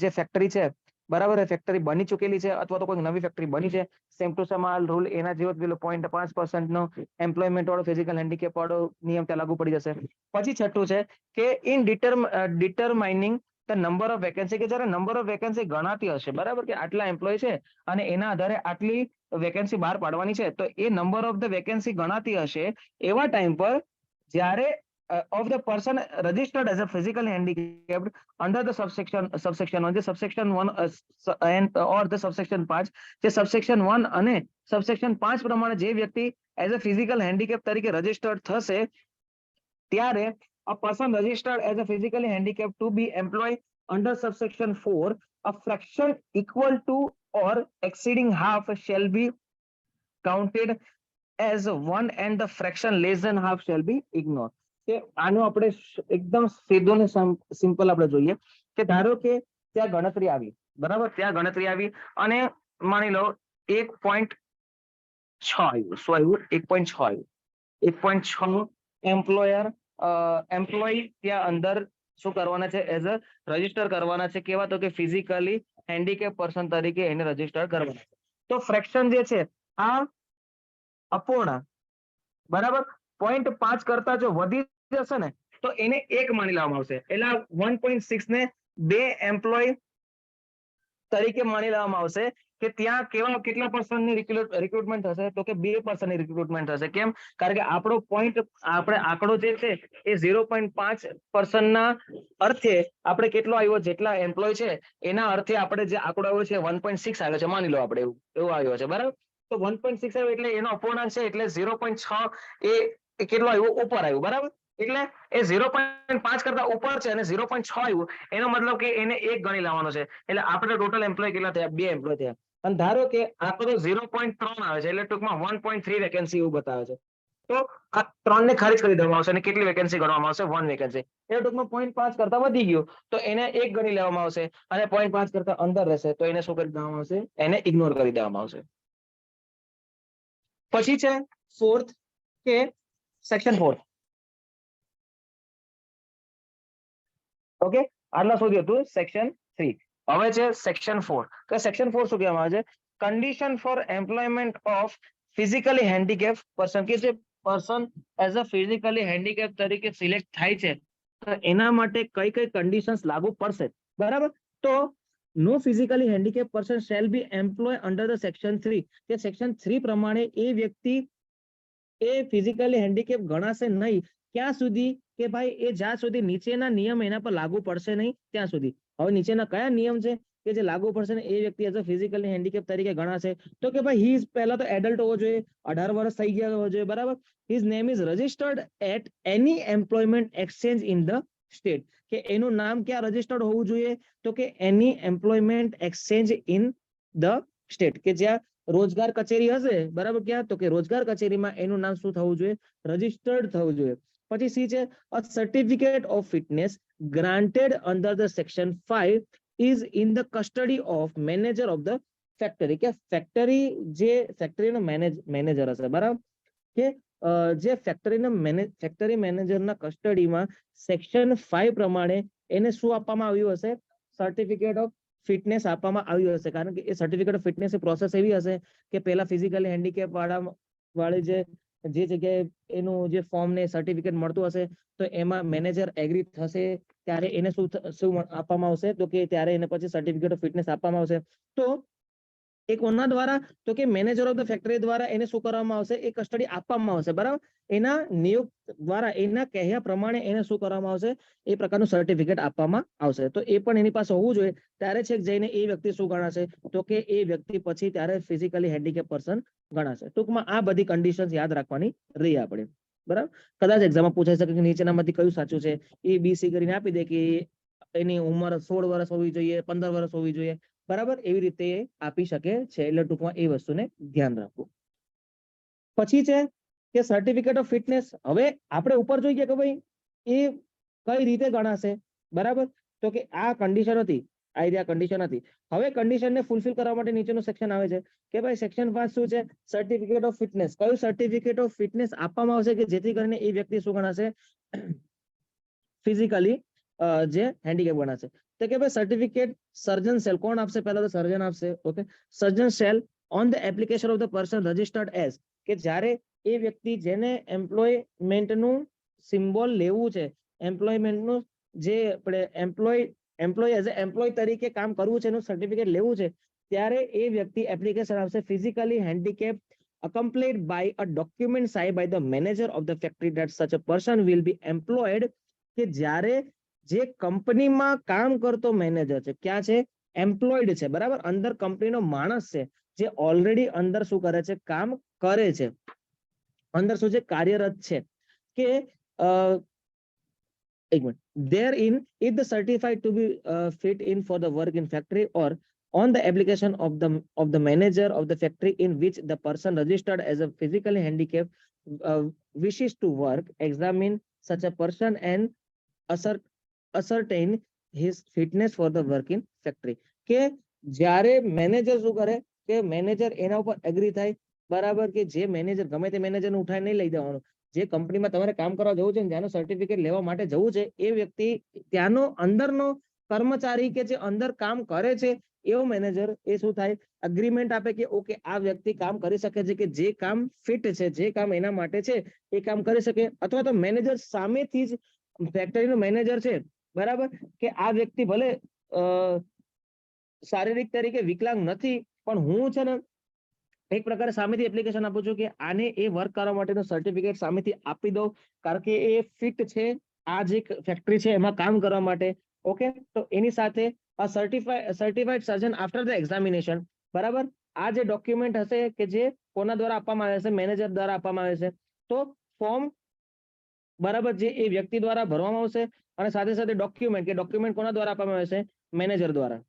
[SPEAKER 1] જે factory છે, બરાબર, એ factory બની ચૂકેલી છે અથવા તો કોઈ નવી ફેક્ટરી બની છે, સેમ ટુ સેમ આ રૂલ એના જેવો જ પેલો 0.5% નો એમ્પ્લોયમેન્ટ વાળો ફિઝિકલ હેન્ડીકેપ વાળો નિયમ ત્યાં લાગુ પડી જશે. પછી છઠ્ઠું છે કે in determining the number of vacancy, કે જ્યારે નંબર ઓફ વેકેન્સી ગણાતી હશે, બરાબર, કે આટલા એમ્પ્લોય છે અને એના આધારે આટલી વેકેન્સી બહાર પાડવાની છે, તો એ નંબર ઓફ ધ વેકેન્સી ગણાતી હશે એવા ટાઈમ પર જ્યારે of the person registered as a physically handicapped under the subsection 1, the subsection 1 and or the subsection 5, જે subsection 1 અને subsection 5 પ્રમાણે જે વ્યક્તિ as a physical handicap તરીકે રજીસ્ટર્ડ થશે, ત્યારે a person registered as a physically handicapped to be employed under subsection 4, a fraction equal to or exceeding half shall be counted as 1 and the fraction less than half shall be ignored. કે આનો આપણે એકદમ સીધો ને simple આપણે જોઈએ કે ધારો કે ત્યાં ગણતરી આવી, બરાબર, ત્યાં ગણતરી આવી અને માની લો 1.6 આવ્યું, શું આવ્યું? 1.6 આવ્યું. 1.6 એમ્પ્લોય ત્યાં અંદર શું કરવાના છે, એઝ અ રજીસ્ટર કરવાના છે. કેવા? તો કે ફિઝિકલી હેન્ડીકેપ પર્સન તરીકે એને રજીસ્ટર કરવાના છે. તો ફ્રેક્શન જે છે આ અપૂર્ણ, બરાબર, 0.5 કરતા જો વધી જશે ને તો એને 1 માની લેવામાં આવશે. એટલે 1.6 ને 2 એમ્પ્લોય તરીકે માની લેવામાં આવશે કે ત્યાં કેટલા પર્સનની રિક્રુટમેન્ટ થશે? તો કે 2% રિક્રુટમેન્ટ થશે. કેમ? કારણ કે આપણો આંકડો જે છે એ 0.5% ના અર્થે આપણે કેટલો આવ્યો, જેટલા એમ્પ્લોય છે એના અર્થે આપણે જે આંકડો આવ્યો છે 1.6 આવ્યો છે, માની લો આપણે એવું આવ્યો છે, બરાબર. તો 1.6 આવ્યો એટલે એનો અપૂર્ણાંક છે, એટલે 0.6 એ કેટલો આવ્યો? ઉપર આવ્યું, બરાબર. એટલે એ 0.5 કરતા ઉપર છે અને 0.6 આવ્યું, એનો મતલબ કે એને 1 ગણી લેવાનો છે. એટલે આપણે ટોટલ એમ્પ્લોય કેટલા થયા? 2 એમ્પ્લોય થયા. અને ધારો કે આંકડો 0.3 આવે છે, એટલે ટૂંકમાં 1.3 વેકેન્સી એવું બતાવે છે, તો આ 3 ને ખારિજ કરી દેવામાં આવશે અને કેટલી વેકેન્સી ગણવામાં આવશે? 1 વેકેન્સી. એટલે ટૂંકમાં 0.5 કરતા વધી ગયું તો એને 1 ગણી લેવામાં આવશે અને 0.5 કરતા અંદર રહેશે તો એને શું કરી દેવામાં આવશે? એને ઇગ્નોર કરી દેવામાં આવશે. પછી છે ફોર્થ કે સેક્શન 4. ઓકે, આટલા સુધી હતું સેક્શન 3. હવે છે સેક્શન 4. કે સેક્શન 4 શું કહેવામાં આવે છે? Condition for employment of physically handicap person, કે જે person as a physically handicap તરીકે સિલેક્ટ થાય છે તો એના માટે કઈ કન્ડિશન્સ લાગુ પડશે, બરાબર. તો no physically handicap person shall be employ under the section 3, કે સેક્શન 3 પ્રમાણે એ વ્યક્તિ એ ફિઝિકલી હેન્ડીકેપ ગણાશે નહીં ક્યાં સુધી કે ભાઈ એ જ્યાં સુધી નીચેના નિયમ એના પર લાગુ પડશે નહીં ત્યાં સુધી. હવે નીચેના કયા નિયમ છે કે જે લાગુ પડશે ને એ વ્યક્તિ એઝ અ ફિઝિકલી હેન્ડીકેપ તરીકે ગણાશે? તો કે ભાઈ હી ઇઝ પહેલા તો એડલ્ટ હોવો જોઈએ, 18 વર્ષ થઈ ગયા હોવો જોઈએ, બરાબર. His name is registered at any employment exchange in the state, કે એનું નામ ક્યાં રજિસ્ટર્ડ હોવું જોઈએ? તો કે any employment exchange in the state, કે જ્યાં રોજગાર કચેરી હશે, બરાબર. ક્યાં? તો કે રોજગાર કચેરીમાં એનું નામ શું થવું જોઈએ? રજિસ્ટર્ડ થવું જોઈએ. પછી સી છે, a certificate of fitness granted under the section 5 is in the custody of manager of the factory, કે ફેક્ટરી જે ફેક્ટરીનો મેનેજર હશે, બરાબર, કે જે ફેક્ટરી મેનેજરના કસ્ટડીમાં સેક્શન 5 પ્રમાણે એને શું આપવામાં આવ્યું હશે? સર્ટિફિકેટ ઓફ ફિટનેસ આપવામાં આવ્યું હશે. કારણ કે એ સર્ટિફિકેટ ઓફ ફિટનેસ પ્રોસેસ એવી હશે કે પેલા ફિઝિકલી હેન્ડીકેપ વાળી જે જગ્યાએ એનું જે ફોર્મ ને સર્ટિફિકેટ મળતું હશે, તો એમાં મેનેજર એગ્રી થશે ત્યારે એને શું આપવામાં આવશે? તો કે ત્યારે એને પછી સર્ટિફિકેટ ઓફ ફિટનેસ આપવામાં આવશે. તો એ કોના દ્વારા? તો કે મેનેજર ઓફ ધ ફેક્ટરી દ્વારા એને શું કરવામાં આવશે? એ કસ્ટડી આપવામાં આવશે, બરાબર. એના નિયુક્ત દ્વારા એના કહ્યા પ્રમાણે એને શું કરવામાં આવશે? એ પ્રકારનું સર્ટિફિકેટ આપવામાં આવશે. તો એ પણ એની પાસે હોવું જોઈએ. ત્યારે છેક જઈને એ વ્યક્તિ શું ગણાશે? તો કે એ વ્યક્તિ પછી ત્યારે ફિઝિકલી હેન્ડીકેપ પર્સન ગણાશે. ટૂંકમાં આ બધી કન્ડિશન્સ યાદ રાખવાની રહી આપણે, બરાબર. કદાચ એક્ઝામમાં પૂછાઈ શકે કે નીચેનામાંથી કયું સાચું છે, એ બી સી કરીને આપી દે કે એની ઉંમર 16 વર્ષ હોવી જોઈએ, 15 વર્ષ હોવી જોઈએ, બરાબર. એવી રીતે આપી શકે છે. એટલે ટૂંકમાં એ વસ્તુને ધ્યાન રાખવું. પછી છે કે સર્ટિફિકેટ ઓફ ફિટનેસ. હવે આપણે ઉપર જોઈએ કે ભાઈ એ કઈ રીતે ગણાશે, બરાબર. તો કે આ કન્ડિશન હતી, આ કન્ડિશન હતી. હવે કન્ડિશનને ફૂલફિલ કરવા માટે નીચેનું સેક્શન આવે છે કે ભાઈ સેક્શન 5 શું છે? Certificate of fitness. કયું સર્ટિફિકેટ ઓફ ફિટનેસ આપવામાં આવશે કે જેથી કરીને એ વ્યક્તિ શું ગણાશે? ફિઝિકલી જે હેન્ડીકેપ ગણાશે. તો કે ભાઈ સર્ટિફિકેટ સર્જન સેલ કોણ આપશે? પહેલા તો સર્જન આપશે, okay. Surgeon cell on the application of the person registered as, કે જ્યારે એ વ્યક્તિ જેને એમ્પ્લોયમેન્ટનું સિમ્બોલ લેવું છે, એમ્પ્લોયમેન્ટનું જે આપણે એમ્પ્લોય એઝ અ એમ્પ્લોય તરીકે કામ કરવું છે, એનું સર્ટિફિકેટ લેવું છે, ત્યારે એ વ્યક્તિ એપ્લિકેશન આપશે physically handicap accompanied by a document signed by the manager of the factory that such a person will be employed, કે જ્યારે જે કંપનીમાં કામ કરતો મેનેજર છે, ક્યાં છે? એમ્પ્લોયડ છે, બરાબર. અંદર કંપનીનો માણસ છે જે ઓલરેડી અંદર શું કરે છે? કામ કરે છે, અંદર શું છે? કાર્યરત છે. કે એક minute, therein is the certified to be fit in for the work in factory or on the application of the manager of the factory in which the person registered as a physically handicapped wishes to work, examine such a person and ascertain his fitness for the work in factory. કે જ્યારે manager શું કરે કે manager એના ઉપર agri થાય, બરાબર, કે જે મેનેજર ગમે તે મેનેજરને ઉઠાઈ નહીં લઈ દેવાનું. જે કંપનીમાં તમારે કામ કરવા જવું છે, ત્યાંનું સર્ટિફિકેટ લેવા માટે જવું છે, એ વ્યક્તિ ત્યાંનો અંદરનો કર્મચારી કે જે અંદર કામ કરે છે એવો મેનેજર એ શું થાય? અગ્રીમેન્ટ આપે કે ઓકે આ વ્યક્તિ કામ કરી શકે છે, કે જે કામ ફિટ છે, જે કામ એના માટે છે એ કામ કરી શકે. અથવા તો મેનેજર સામેથી જ ફેક્ટરીનો મેનેજર છે, બરાબર, કે આ વ્યક્તિ ભલે શારીરિક તરીકે વિકલાંગ નથી, પણ હું છે ને એક પ્રકારે સામેથી એપ્લિકેશન આપું છું કે આને એ વર્ક કરવા માટેનું સર્ટિફિકેટ સામેથી આપી દો, કારણ કે એ ફિટ છે આ જે ફેક્ટરી છે એમાં કામ કરવા માટે, ઓકે. તો એની સાથે આ certified surgeon after the examination, બરાબર. આ જે ડોક્યુમેન્ટ હશે કે જે કોના દ્વારા આપવામાં આવે છે? મેનેજર દ્વારા આપવામાં આવે છે. તો ફોર્મ, બરાબર, જે એ વ્યક્તિ દ્વારા ભરવામાં આવશે, અને સાથે સાથે ડોક્યુમેન્ટ કોના દ્વારા આપવામાં આવે છે? મેનેજર દ્વારા,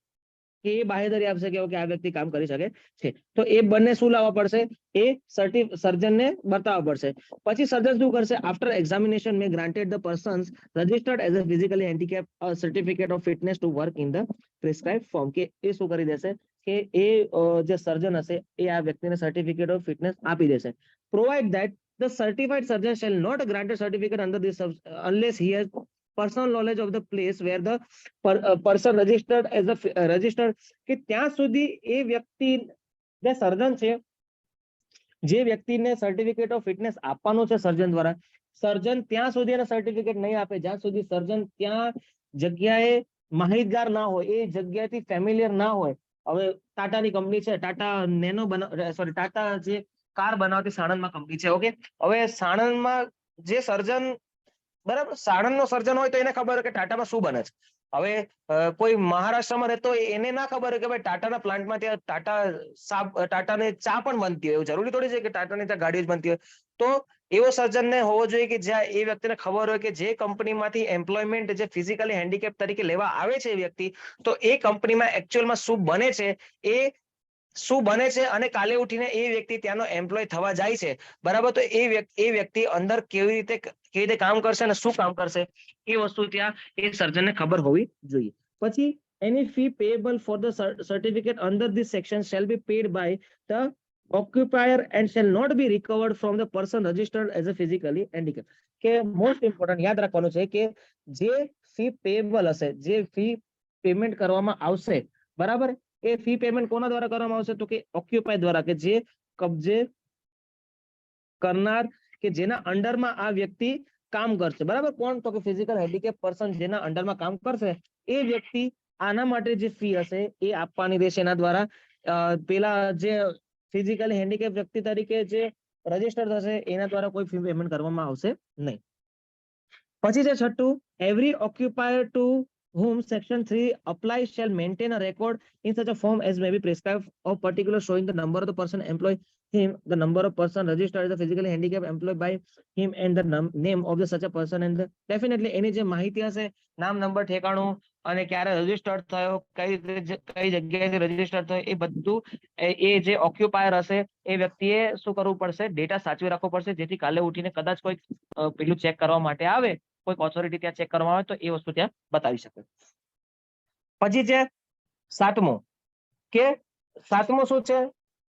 [SPEAKER 1] કે એ બાહેધરી આપશે કે ઓકે આ વ્યક્તિ કામ કરી શકે છે. તો એ બંને શું લાવવા પડશે? એ સર્જનને બતાવવા પડશે. પછી સર્જન શું કરશે? After examination May granted the persons registered as a physically handicap certificate of fitness to work in the prescribe form, કે એ શું કરી દેશે? કે એ જે સર્જન હશે એ આ વ્યક્તિને સર્ટિફિકેટ ઓફ ફિટનેસ આપી દેશે. Provide that the certified surgeon shall not grant a certificate under this unless he has personal knowledge of the place where the person registered as a registered, કે ત્યાં સુધી એ વ્યક્તિ જે સર્જન છે, જે વ્યક્તિને સર્ટિફિકેટ ઓફ ફિટનેસ આપવાનું છે સર્જન દ્વારા, સર્જન ત્યાં સુધી એને સર્ટિફિકેટ નહીં આપે જ્યાં સુધી સર્જન ત્યાં જગ્યાએ માહિતગાર ના હોય, એ જગ્યાથી ફેમિલિયર ના હોય. હવે ટાટાની કંપની છે, ટાટા નેનો ટાટા જે કાર બનાવતી સાણંદમાં કંપની છે, ઓકે. હવે સાણંદમાં જે સર્જન
[SPEAKER 2] બરાબર, સાણંદનો સર્જન હોય તો એને ખબર હોય કે ટાટામાં શું બને છે. હવે કોઈ મહારાષ્ટ્રમાં રહેતો હોય એને ના ખબર હોય કે ભાઈ ટાટાના પ્લાન્ટમાં ત્યાં ટાટાને ચા પણ બનતી હોય. એવું જરૂરી થોડી છે કે ટાટાની ત્યાં ગાડીઓ જ બનતી હોય. તો એવો સર્જનને હોવો જોઈએ કે જ્યાં એ વ્યક્તિને ખબર હોય કે જે કંપનીમાંથી એમ્પ્લોયમેન્ટ જે ફિઝિકલી હેન્ડીકેપ તરીકે લેવા આવે છે એ વ્યક્તિ, તો એ કંપનીમાં એકચ્યુઅલમાં શું બને છે, અને કાલે ઉઠીને એ વ્યક્તિ ત્યાંનો એમ્પ્લોય થવા જાય છે, બરાબર. તો એ વ્યક્તિ અંદર કેવી રીતે કામ કરશે અને શું કામ કરશે, એ વસ્તુ ત્યાં એ સર્જનને ખબર હોવી જોઈએ. પછી any fee payable for the certificate under this section shall be paid by the occupier and shall not be recovered from the person registered as a physically handicapped. કે મોસ્ટ ઇમ્પોર્ટન્ટ યાદ રાખવાનું છે કે જે ફી પેએબલ હશે, જે fee payment કરવામાં આવશે, બરાબર, એ ફી પેમેન્ટ કોના દ્વારા કરવામાં આવશે, તો કે ઓક્યુપાય દ્વારા, કે જે કબજે કરનાર, કે જેના અંડરમાં આ વ્યક્તિ કામ કરશે, બરાબર. કોણ, તો કે ફિઝિકલ હેન્ડીકેપ પર્સન જેના અંડરમાં કામ કરશે એ વ્યક્તિ આના માટે જે ફી હશે એ આપવાની રહેશે. એના દ્વારા પેલા જે ફિઝિકલી હેન્ડીકેપ વ્યક્તિ તરીકે જે રજીસ્ટર થશે એના દ્વારા કોઈ ફી પેમેન્ટ કરવામાં આવશે નહીં. પછી છે છઠ્ઠું, every ઓક્યુપાયર two whom section 3 applies shall maintain a record in such a form as may be prescribed of particular showing the number of the person employed him, the number of person registered as a physically handicapped employed by him and the name of the such a person and definitely એની જે માહિતી હશે, નામ, number, ઠેકાણું અને ક્યારે registered થયો, કઈ જગ્યાએથી રજીસ્ટર્ડ થયો, એ બધું એ જે ઓક્યુપાયર હશે એ વ્યક્તિએ શું કરવું પડશે, ડેટા સાચવી રાખવો પડશે, જેથી કાલે ઉઠીને કદાચ કોઈ પેલું ચેક કરવા માટે આવે, કોઈક ઓથોરિટી ત્યાં ચેક કરવા આવે તો એ વસ્તુ ત્યાં બતાવી શકે. પછી છે સાતમો, કે સાતમો શું છે,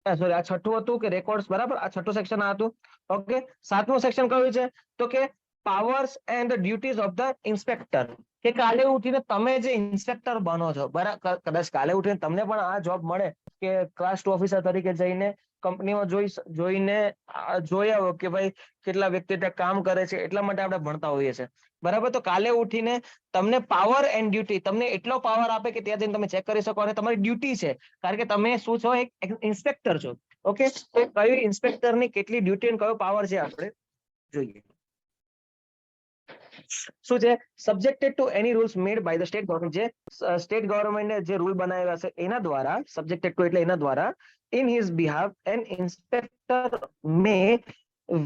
[SPEAKER 2] સોરી, આ છઠ્ઠું હતું કે રેકોર્ડ્સ, બરાબર. આ છઠ્ઠું સેક્શન આ હતું. ઓકે, સાતમું સેક્શન કયું છે, તો કે powers and duties of the inspector. કે કાલે ઉઠીને તમે જે ઇન્સ્પેક્ટર બનો છો, બરાબર, કદાચ કાલે ઉઠીને તમને પણ આ જોબ મળે કે ક્લાસ 2 ઓફિસર તરીકે જઈને કંપનીમાં જોયા કે ભાઈ કેટલા વ્યક્તિ ત્યાં કામ કરે છે, એટલા માટે આપણે ભણતા હોઈએ છીએ, બરાબર. તો કાલે ઉઠીને તમને પાવર એન્ડ ડ્યુટી, તમને એટલો પાવર આપે કે ત્યાં જઈને તમે ચેક કરી શકો, અને તમારી ડ્યુટી છે, કારણ કે તમે શું છો, એક ઇન્સ્પેક્ટર છો. ઓકે, તો કયું ઇન્સ્પેક્ટરની કેટલી ડ્યુટી અને કયો પાવર છે આપણે જોઈએ. શું છે, subjected to any rules made by the state government, જે સ્ટેટ ગવર્મેન્ટે જે રૂલ બનાવ્યા છે એના દ્વારા, સબ્જેક્ટેડ ટુ એટલે એના દ્વારા, in his behalf an inspector may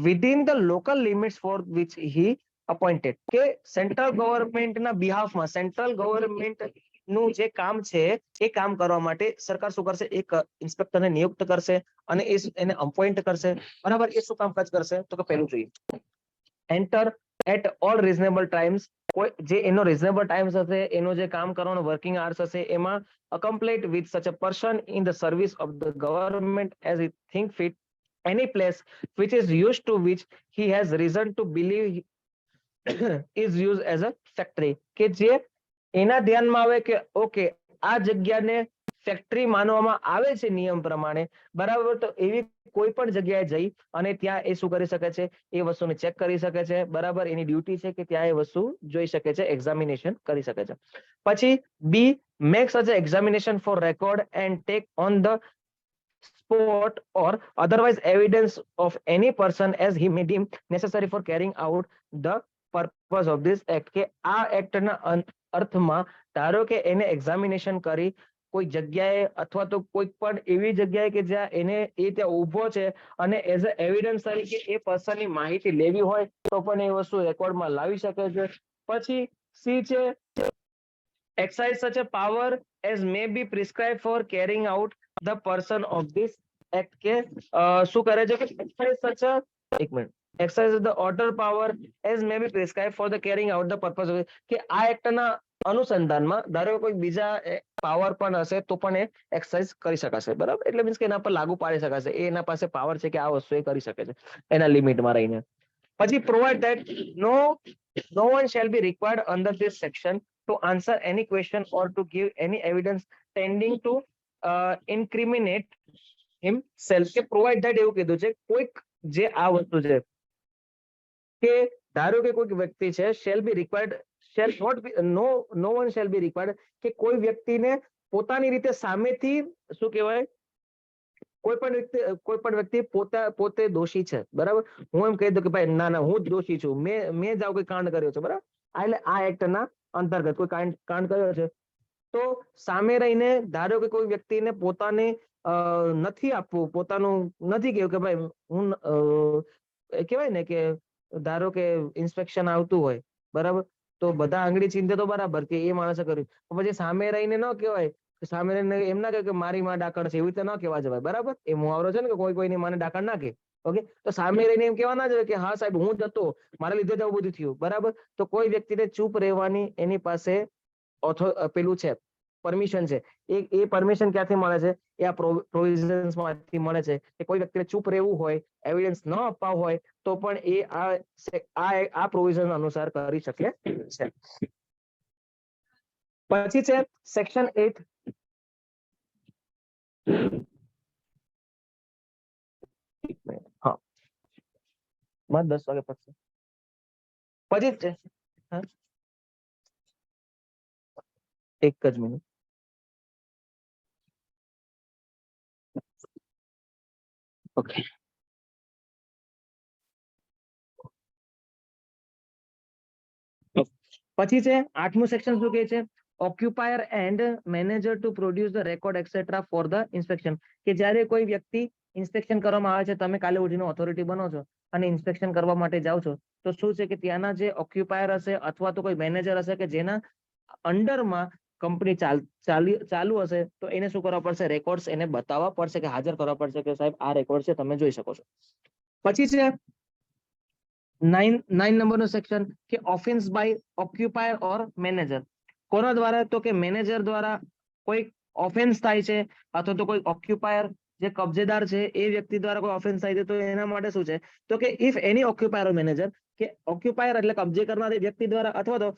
[SPEAKER 2] within the local limits for which he appointed. કે સેન્ટ્રલ ગવર્મેન્ટના બિહાફમાં, સેન્ટ્રલ ગવર્મેન્ટ નું જે કામ છે એ કામ કરવા માટે સરકાર શું કરશે, એક ઇન્સ્પેક્ટરને નિયુક્ત કરશે અને એને અપોઇન્ટ કરશે, બરાબર. એ શું કામકાજ કરશે, તો કે પહેલું જોઈએ, enter at all reasonable times. કોઈ જે એનો રિઝનેબલ ટાઈમ્સ હશે, એનો જે કામ કરવાનો વર્કિંગ આર્સ હશે, એમાં a complete with such a person in the service of the government as it think fit any place which is used to which he has reason to believe is used as a factory. કે જે એના ધ્યાનમાં આવે કે okay આ જગ્યાને factory માનવામાં આવે છે નિયમ પ્રમાણે, બરાબર. તો એવી કોઈ પણ જગ્યાએ જઈ અને ત્યાં એ શું કરી શકે છે, એ વસ્તુને ચેક કરી શકે છે, બરાબર. એની ડ્યુટી છે કે ત્યાં એ વસ્તુ જોઈ શકે છે, એક્ઝામિનેશન કરી શકે છે. પછી B, make such examination for record and take on the spot or otherwise evidence of any person as he may deem necessary for carrying out the purpose of this act. કે આ એક્ટના અર્થમાં ધારો કે એને એક્ઝામિનેશન કરી કોઈ જગ્યાએ અથવા તો કોઈ પણ એવી જગ્યાએ કે જ્યાં એને એ ત્યાં ઊભો છે અને એઝ અ એવિડન્સ તરીકે એ પર્સનની માહિતી લેવી હોય તો પણ એ વસ્તુ રેકોર્ડમાં લાવી શકે છે. પછી સી છે, exercise such a power as may be prescribed for carrying out the person of this act. કે શું કરે છે કે exercise the order power as may be prescribed for the carrying out the purpose of કે આ એક્ટના અનુસંધાનમાં ધારો કોઈ બીજા પાવર પણ હશે તો પણ એ એક્સરસાઇઝ કરી શકાશે, બરાબર. એટલે મીન્સ કે એના પર લાગુ પાડી શકાશે, એના પાસે પાવર છે કે આ વસ્તુ એ કરી શકે છે એના લિમિટમાં રહીને. પછી provide that no one shall be required under this section to answer any question or to give any evidence tending to incriminate himself. કે provide that એવું કીધું છે, કોઈક જે આ વસ્તુ છે કે ધારો કે કોઈક વ્યક્તિ છે, shall be required, shall not be, no one shall be required, કે કોઈ વ્યક્તિને પોતાની રીતે સામેથી શું કહેવાય કોઈ પણ વ્યક્તિ પોતે દોષી છે, બરાબર. હું એમ કહી દઉં કે ભાઈ ના ના હું જ દોષી છું, મેં જ આવું કોઈ કાંડ કર્યો છે, બરાબર. એટલે આ એક્ટ ના અંતર્ગત કોઈ કાંડ કર્યો છે, તો સામે રહીને ધારો કે કોઈ વ્યક્તિને પોતાને નથી આપવું, પોતાનું નથી કેવું કે ભાઈ હું કહેવાય ને કે ધારો કે ઇન્સ્પેક્શન આવતું હોય, બરાબર, તો બધા આંગળી ચીંધે તો બરાબર કે એ માણસે કર્યું, પછી સામે રહીને ન કહેવાય, સામે રહીને એમ ના કહે કે મારી માં ડાકણ છે, એવી રીતે ન કહેવા જવાય, બરાબર. એ મુહાવરો છે ને કે કોઈની માને ડાકણ ના કહે. ઓકે, તો સામે રહીને એમ કહેવા ના જોઈએ કે હા સાહેબ હું જ હતો, મારા લીધે જ આવું બધું થયું, બરાબર. તો કોઈ વ્યક્તિને ચૂપ રહેવાની એની પાસે પેલું છે, પરમિશન છે. એ પરમિશન ક્યાંથી મળે છે? એ આ પ્રોવિઝન્સ માંથી મળે છે કે કોઈ વ્યક્તિને ચૂપ રહેવું હોય, એવિડન્સ ન આપવા હોય, તો પણ એ આ પ્રોવિઝન અનુસાર કરી શકે છે. પછી છે સેક્શન 8. હા, 10 વાગે પછી છે. એક જ મિનિટ. ઓકે, પછી છે 8મું સેક્શન શું કહે છે? Occupier and manager to produce the record etcetera for the inspection. કે જ્યારે કોઈ વ્યક્તિ ઇન્સ્પેક્શન કરવામાં આવે છે, તમે કાલે ઉઠીને ઓથોરિટી બનો છો અને ઇન્સ્પેક્શન કરવા માટે જાઓ છો, તો શું છે કે ત્યાંના જે ઓક્યુપાયર હશે અથવા તો કોઈ મેનેજર હશે કે જેના અંડરમાં કંપની ચાલુ હશે, તો એને શું કરવા પડશે? રેકોર્ડ્સ એને બતાવવા પડશે, કે હાજર કરવા પડશે કે સાહેબ આ રેકોર્ડ છે, તમે જોઈ શકો છો. પછી છે 9 નંબરનો સેક્શન કે ઓફેન્સ બાય ઓક્યુપાયર ઓર મેનેજર. કોના દ્વારા? તો કે મેનેજર દ્વારા કોઈ ઓફેન્સ થાય છે, અથવા તો કોઈ ઓક્યુપાયર જે કબજેદાર છે એ વ્યક્તિ દ્વારા કોઈ ઓફેન્સ થાય છે, તો એના માટે શું છે? તો કે ઇફ એની ઓક્યુપાયર મેનેજર, કે ઓક્યુપાયર એટલે કબજે કરનારી વ્યક્તિ દ્વારા અથવા તો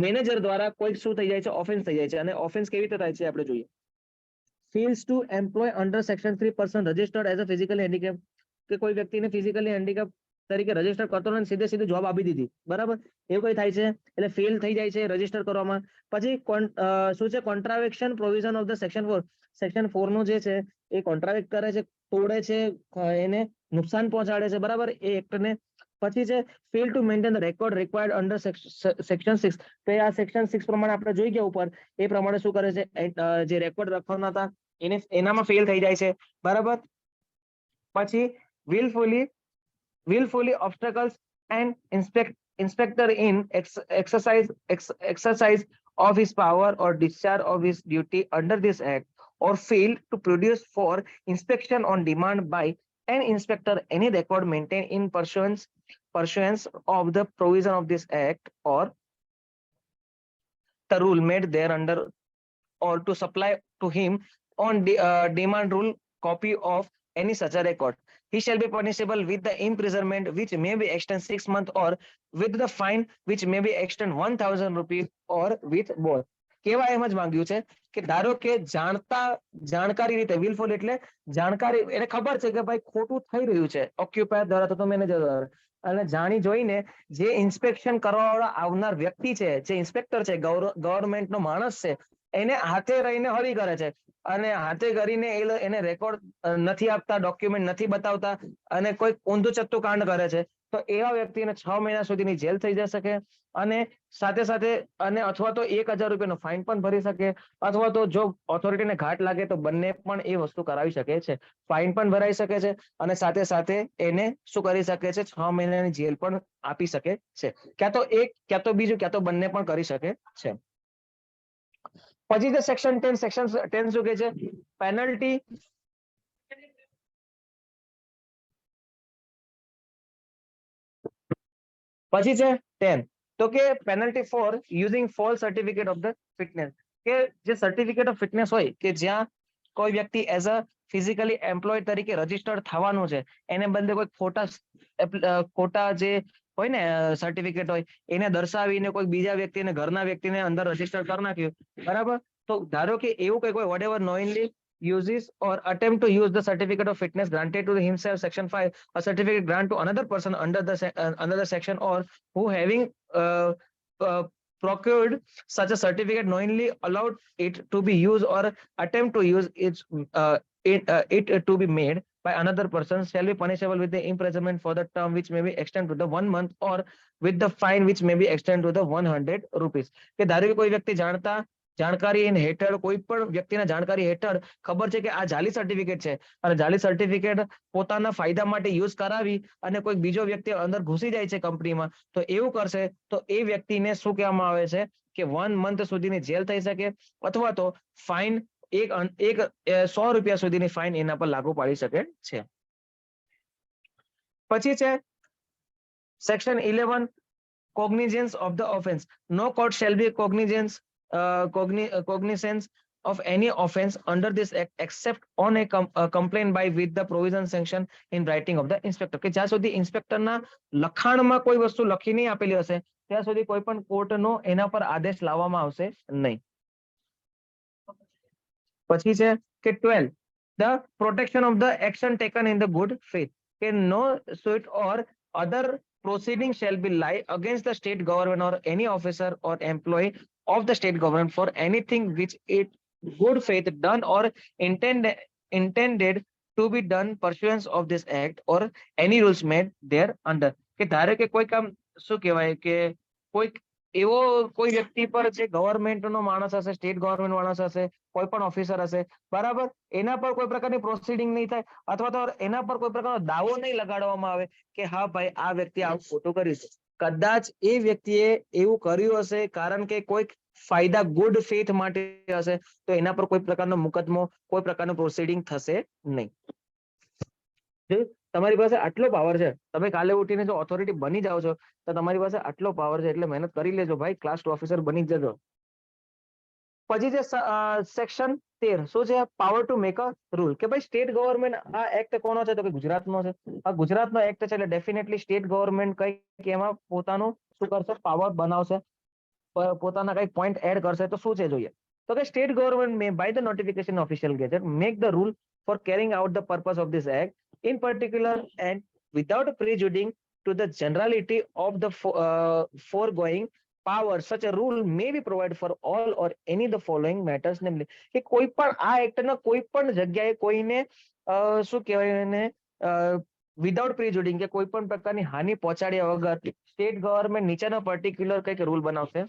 [SPEAKER 2] મેનેજર દ્વારા કોઈ શું થઈ જાય છે? ઓફેન્સ થઈ જાય છે. અને ઓફેન્સ કેવી રીતે થાય છે આપણે જોઈએ. Fails to employ under section 3 person registered as a physically handicap. કે કોઈ વ્યક્તિને ફિઝિકલી હેન્ડીકેપ તરીકે રજીસ્ટર કરતો નથી, સીધે જોબ આપી દીધી, બરાબર, એવું કઈ થાય છે, એટલે ફેલ થઈ જાય છે રજીસ્ટર કરવામાં. પછી શું છે? Contravention provision of the section 4. Section 4 નું જે છે એ કોન્ટ્રાવેક્ટ કરે છે, તોડે છે, એને નુકસાન પહોંચાડે છે, બરાબર, એ એક્ટને. પછી છે fail to maintain the record required under section 6. તો આ સેક્શન 6 પ્રમાણે આપણે જોઈ ગયા ઉપર, એ પ્રમાણે શું કરે છે? જે રેકોર્ડ રાખવાના હતા એનામાં ફેલ થઈ જાય છે, બરાબર. પછી willfully obstacles and inspector in exercise of his power or discharge of his duty under this act, or fail to produce for inspection on demand by an inspector any record maintained in pursuance of the provision of this act or the rule made thereunder, or to supply to him on demand rule copy of any such a record. He shall be punishable with the imprisonment which may be extended 6 months, or with the fine which may be extended 1,000 rupees, or with both. કેવા એમ જ માંગ્યું છે કે ધારો કે જાણકારી રીતે, વિલફુલ એટલે જાણકારી, એને ખબર છે કે ભાઈ ખોટું થઈ રહ્યું છે ઓક્યુપાયર દ્વારા તો મેનેજર દ્વારા, અને જાણી જોઈને જે ઇન્સ્પેક્શન કરવા વાળા આવનાર વ્યક્તિ છે, જે ઇન્સ્પેક્ટર છે, ગવર્મેન્ટનો માણસ છે, એને હાથે રહીને હરી કરે છે, અને હાથે કરીને એને રેકોર્ડ નથી આપતા, ડોક્યુમેન્ટ નથી બતાવતા, અને કોઈ ઊંધું ચત્તું કાંડ કરે છે, તો એવા વ્યક્તિને 6 મહિના સુધીની જેલ થઈ જઈ શકે, અને સાથે અને અથવા તો 1,000 રૂપિયાનો ફાઇન પણ ભરી શકે, અથવા તો જો ઓથોરિટીને ઘાટ લાગે તો બંને પણ એ વસ્તુ કરાવી શકે છે. ફાઇન પણ ભરાઈ શકે છે, અને સાથે એને શું કરી શકે છે? 6 મહિનાની જેલ પણ આપી શકે છે. ક્યાં તો એક, ક્યાં તો બીજું, ક્યાં તો બંને પણ કરી શકે છે. પછી છે સેક્શન 10. સેક્શન 10 શું કહે છે? પેનલ્ટી. પછી છે 10, તો કે penalty for using false certificate of the fitness. કે જે સર્ટિફિકેટ ઓફ ફિટનેસ હોય, કે જ્યાં કોઈ વ્યક્તિ એઝ અ ફિઝિકલી એમ્પ્લોય તરીકે રજીસ્ટર્ડ થવાનું છે, એને બદલે કોઈ ખોટા જે હોય ને સર્ટિફિકેટ હોય, એને દર્શાવીને કોઈ બીજા વ્યક્તિને, ઘરના વ્યક્તિને અંદર રજીસ્ટર કરી નાખ્યું, બરાબર. તો ધારો કે એવું કોઈ whatever knowingly uses or attempt to use the certificate of fitness granted to himself, section 5, a certificate grant to another person under the section, or who having procured such a certificate knowingly allowed it to be used or attempt to use it to be made by another person shall be punishable with the imprisonment for the term which may be extended to the 1 month or with the fine which may be extended to the 100 rupees. કે ધારો કે કોઈ વ્યક્તિ જાણકારી હેઠળ કોઈ પણ વ્યક્તિના જાણકારી હેઠળ ખબર છે કે આ જાલી સર્ટિફિકેટ છે અને જાલી સર્ટિફિકેટ પોતાના ફાયદા માટે યુઝ કરાવી અને કોઈ બીજો વ્યક્તિ અંદર ઘૂસી જાય છે કંપનીમાં, તો એવું કરશે તો એ વ્યક્તિને શું કહેવામાં આવે છે કે 1 month સુધીની જેલ થઈ શકે અથવા તો ફાઇન એક 100 રૂપિયા સુધીની ફાઇન એના પર લાગુ પાડી શકે છે. પછી છે section 11 cognizance of the offense. No court shall be cognizance of any offense under this act except on a complaint by with the provision sanction in writing of the inspector. કે જ્યાં સુધી ઇન્સ્પેક્ટરના લખાણમાં કોઈ વસ્તુ લખી નહીં આપેલી હશે ત્યાં સુધી કોઈ પણ કોર્ટનો એના પર આદેશ લાવવામાં આવશે નહીં. પછી છે કે 12 the protection of the action taken in the good faith. કે no suit or other proceeding shall be lie against the state government or any officer or employee of the state government for anything which it good faith done or intended to be done pursuance of this act or any rules made there under. કે ધારો કે કોઈ કામ શું કહેવાય કે કોઈ એવો કોઈ વ્યક્તિ પર જે ગવર્મેન્ટ નો માણસ હશે, સ્ટેટ ગવર્મેન્ટ માણસ હશે, કોઈ પણ ઓફિસર હશે, બરાબર, એના પર કોઈ પ્રકારની પ્રોસિડિંગ નહીં થાય અથવા તો એના પર કોઈ પ્રકારનો દાવો નહીં લગાડવામાં આવે કે હા ભાઈ આ વ્યક્તિ આવું ખોટું કર્યું છે. કદાચ એ વ્યક્તિએ એવું કર્યું હશે કારણ કે કોઈ ફાયદા ગુડ ફેથ માટે હશે તો એના પર કોઈ પ્રકારનો મુકદ્દમો, કોઈ પ્રકારનું પ્રોસિડિંગ થશે નહીં. તમારી પાસે આટલો પાવર છે, તમે કાલે ઉઠીને જો ઓથોરિટી બની જાઓ છો તો તમારી પાસે આટલો પાવર છે એટલે મહેનત કરી લેજો ભાઈ, ક્લાસ 2 ઓફિસર બની જજો. પછી જે સેક્શન 13 શું છે? Power to make a rule. કે ભાઈ સ્ટેટ ગવર્મેન્ટ, આ એક્ટ કોનો છે તો કે ગુજરાતનો છે. આ ગુજરાતનો એક્ટ છે એટલે ડેફિનેટલી સ્ટેટ ગવર્મેન્ટ કઈક એમાં પોતાનું શું કરશે, પાવર બનાવશે, પોતાના કઈક પોઈન્ટ એડ કરશે. તો શું છે જોઈએ તો કે state government may by the notification official gazette make the rule for carrying out the purpose of this act in particular and without prejudicing to the generality of the foregoing power. Such a rule may be provided for all or any of the following matters, namely કે કોઈ પણ આ act ના કોઈ પણ જગ્યાએ કોઈને શું કહેવાય એને વિધાઉટ પ્રિજુડિંગ કે કોઈ પણ પ્રકારની હાનિ પહોંચાડ્યા વગર સ્ટેટ ગવર્મેન્ટ નીચેના પર્ટિક્યુલર કઈક રૂલ બનાવશે.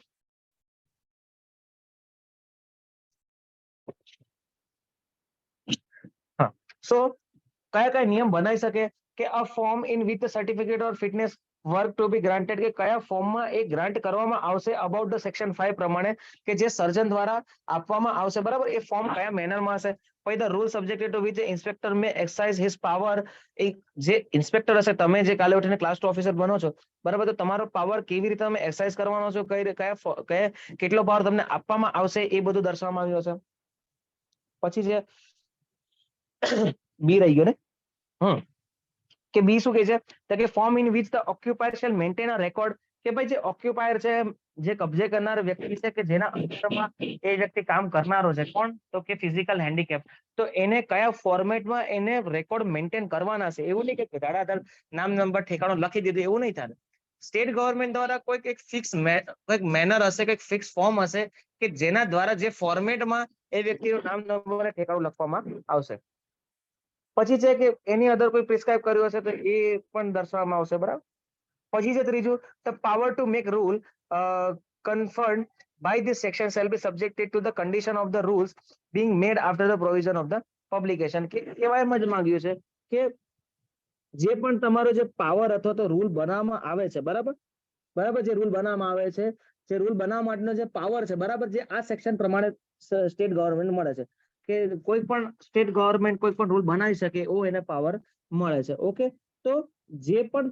[SPEAKER 2] So, કયા કયા નિયમ બનાવી શકે કે a form in with the certificate or fitness work to be granted, કે કયા ફોર્મમાં એ ગ્રાન્ટ કરવામાં આવશે about the section 5 પ્રમાણે કે જે સર્જન દ્વારા આપવામાં આવશે, બરાબર. એ ફોર્મ કયા મેનરમાં હશે. પછી the rule subjected to which the inspector may exercise his power. જે ઇન્સ્પેક્ટર હશે, તમે જે કાલે ઉઠીને ક્લાસ 2 ઓફિસર બનો છો, બરાબર, તો તમારો પાવર કેવી રીતે તમે એક્સરસાઇઝ કરવાનો છો, કયા કેટલો પાવર તમને આપવામાં આવશે એ બધું દર્શાવવામાં આવ્યું હશે. પછી જે બી રહી ગયો ને, કે બી શું કહે છે તો કે form in which the occupier shall maintain a record. કે ભાઈ જે ઓક્યુપાયર છે, જે કબજે કરનાર વ્યક્તિ છે, કે જેના અંતરમાં એ વ્યક્તિ કામ કરનારો છે, કોણ તો કે ફિઝિકલ હેન્ડીકેપ, તો એને કયા ફોર્મેટમાં એને રેકોર્ડ મેન્ટેન કરવાના છે. એવું નહીં કે ધડાધડ નામ નંબર ઠેકાણું લખી દીધું, એવું નહીં થાય. સ્ટેટ ગવર્મેન્ટ દ્વારા કોઈક એક ફિક્સ કોઈક મેનર હશે, કોઈક ફિક્સ ફોર્મ હશે કે જેના દ્વારા જે ફોર્મેટમાં એ વ્યક્તિનું નામ નંબર ઠેકાણું લખવામાં આવશે. પછી છે કે એની અધર કોઈ પ્રિસ્ક્રાઇબ કર્યું હશે તો એ પણ દર્શાવવામાં આવશે, બરાબર. પછી છે ત્રીજું, the power to make rule conferred by this section shall be subjected to the condition of the rules being made after the provision of the publication. કે કહેવામાં જ માંગ્યું છે કે જે પણ તમારો જે પાવર અથવા તો રૂલ બનાવવામાં આવે છે, બરાબર, જે રૂલ બનાવવામાં આવે છે, જે રૂલ બનાવવા માટેનો જે પાવર છે, બરાબર, જે આ સેક્શન પ્રમાણે સ્ટેટ ગવર્મેન્ટ મળે છે કે કોઈ પણ સ્ટેટ ગવર્મેન્ટ કોઈ પણ રૂલ બનાવી શકે એવો એને પાવર મળે છે. ઓકે, તો જે પણ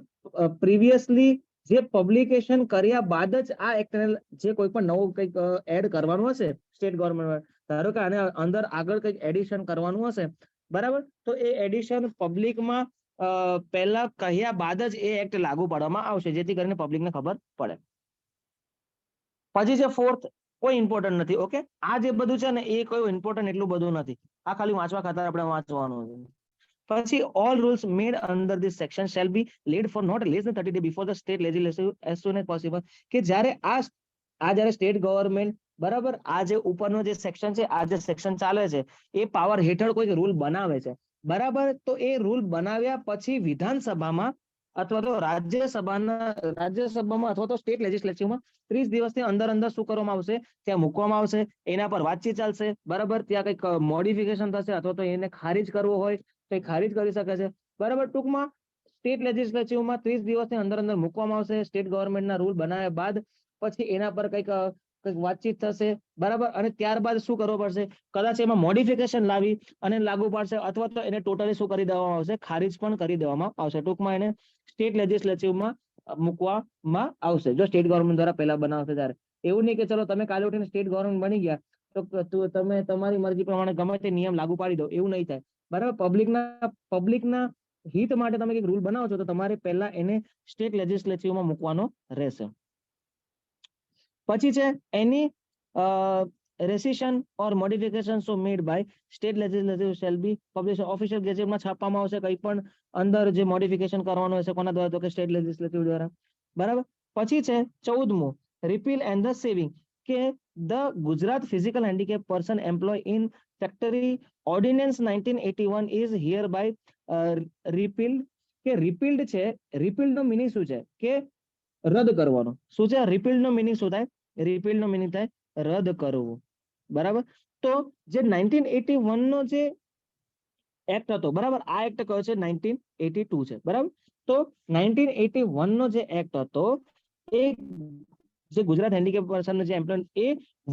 [SPEAKER 2] પ્રીવિયસલી જે પબ્લિકેશન કર્યા બાદ જ આ એક્ટ જે કોઈ પણ નવું કંઈક એડ કરવાનું હશે સ્ટેટ ગવર્મેન્ટ, ધારો કે આને અંદર આગળ કંઈક એડિશન કરવાનું હશે, બરાબર, તો એ એડિશન પબ્લિકમાં પહેલા કહ્યા બાદ જ એ એક્ટ લાગુ પાડવામાં આવશે જેથી કરીને પબ્લિકને ખબર પડે. પછી જે ફોર્થ કોઈ ઇમ્પોર્ટન્ટ નથી. ઓકે, આ જે બધું છે ને એ કોઈ ઇમ્પોર્ટન્ટ એટલું બધું નથી, આ ખાલી વાંચવા ખાતર આપણે વાંચવાનું છે. પછી all rules made under this section shall be laid for not less than 30 days before the state legislature as soon as possible. કે જ્યારે આ જ્યારે સ્ટેટ ગવર્મેન્ટ
[SPEAKER 1] બરાબર, આ જે ઉપરનો જે સેક્શન છે, આ જે સેક્શન ચાલે છે, એ પાવર હેઠળ કોઈક રૂલ બનાવે છે. બરાબર, તો એ રૂલ બનાવ્યા પછી વિધાનસભામાં અથવા તો રાજ્યસભામાં અથવા તો સ્ટેટ લેજિસ્લેટિવમાં 30 દિવસની અંદર અંદર શું કરવામાં આવશે, ત્યાં મૂકવામાં આવશે. એના પર વાતચીત ચાલશે. બરાબર, ત્યાં કંઈક મોડિફિકેશન થશે અથવા તો એને ખારીજ કરવો હોય તો એ ખારીજ કરી શકે છે. બરાબર, ટૂંકમાં સ્ટેટ લેજિસ્લેટિવમાં 30 દિવસની અંદર અંદર મૂકવામાં આવશે. સ્ટેટ ગવર્મેન્ટના રૂલ બનાવ્યા બાદ પછી એના પર કંઈક વાતચીત થશે. બરાબર, અને ત્યારબાદ શું કરવું પડશે, કદાચ એમાં મોડિફિકેશન લાવી અને લાગુ પાડશે અથવા તો એને ટોટલી શું કરી દેવામાં આવશે, ખારીજ પણ કરી દેવામાં આવશે. ટૂંકમાં એને સ્ટેટ લેજિસ્લેટિવમાં મૂકવામાં આવશે જો સ્ટેટ ગવર્મેન્ટ દ્વારા પહેલા બનાવશે ત્યારે. એવું નહીં કે ચલો તમે કાલે ઉઠીને સ્ટેટ ગવર્મેન્ટ બની ગયા તો તમે તમારી મરજી પ્રમાણે ગમે તે નિયમ લાગુ પાડી દો, એવું નહીં થાય. બરાબર, પબ્લિકના હિત માટે તમે એક રૂલ બનાવો છો તો તમારે પહેલા એને સ્ટેટ લેજિસ્લેટિવમાં મૂકવાનો રહેશે. પછી છે any rescission or modification so made by state legislative shall be publish official ગેઝેટમાં છાપવામાં આવશે. કંઈ પણ અંદર જે મોડિફિકેશન કરવાનું હશે કોના દ્વારા, તો કે સ્ટેટ લેજિસ્લેટિવ દ્વારા. બરાબર, પછી છે 14મું રિપીલ એન્ડ ધ સેવિંગ, કે the Gujarat physical handicap person employ in factory ordinance 1981 is hereby repealed. કે રિપીલ્ડ છે, રિપીલ્ડ નો મિનિંગ શું છે, કે રદ કરવાનો. શું છે રિપીલ્ડ નો મિનિંગ? શું થાય? રિપીલ્ડ નો મિનિંગ થાય રદ કરવું. બરાબર, તો જે 1981 નો જે એક્ટ હતો, બરાબર, આ એક્ટ કયો છે? 1982 છે. બરાબર, તો 1981 નો જે એક્ટ હતો એ જે ગુજરાત હેન્ડીકેપ પર્સન જે એમ્પ્લોય એ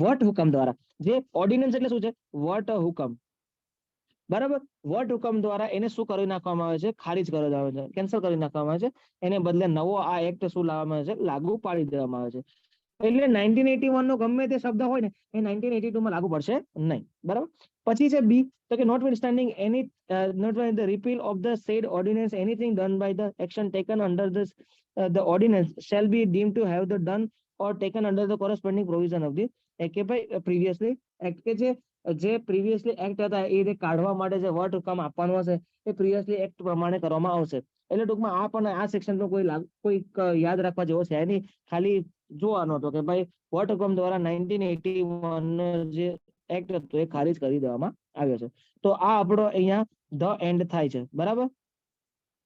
[SPEAKER 1] વટ હુકમ દ્વારા, જે ઓર્ડિનન્સ એટલે શું છે? વટ હુકમ. બરાબર, વટ હુકમ દ્વારા એને શું કરી નાખવામાં આવે છે? ખારીજ કરી દેવામાં આવે છે, કેન્સલ કરી નાખવામાં આવે છે. એને બદલે નવો આ એક્ટ શું લાવવામાં આવે છે? લાગુ પાડી દેવામાં આવે છે. એટલે 1981 નો ગમે તે શબ્દ હોય ને એ 1982 માં લાગુ પડશે નહીં. બરાબર, પછી છે બી, તો કે not standing any not the repeal of the said ordinance anything done by the action taken under the ordinance shall be dim to have the done or taken under the corresponding provision of the act. કે ભાઈ previously act, કે જે previously act હતા એ કાઢવા માટે જે વટ હુકમ આપવાનું હશે એ પ્રીવિયસલી એક્ટ પ્રમાણે કરવામાં આવશે. એટલે ટૂંકમાં આ પણ આ સેક્શન તો કોઈ યાદ રાખવા જેવો છે નહીં, ખાલી જોવાનો હતો કે ભાઈ વટ હુકમ દ્વારા 1981 નો જે એક્ટ હતો એ ખારીજ કરી દેવામાં આવ્યો છે. તો આ આપણો અહીંયા ધ એન્ડ થાય છે. બરાબર,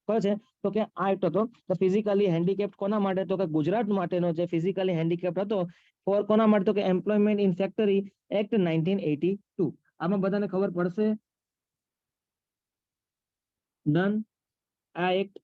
[SPEAKER 1] કયો છે? તો કે આ એક્ટ હતો ધ ફિઝિકલી હેન્ડીકેપ્ડ. કોના માટે? તો કે ગુજરાત માટેનો જે ફિઝિકલી હેન્ડીકેપ્ડ હતો ફોર કોના માટે? તો કે એમ્પ્લોયમેન્ટ ઇન ફેક્ટરી એક્ટ 1982. આમાં બધાને ખબર પડશે? ડન. આ એક્ટ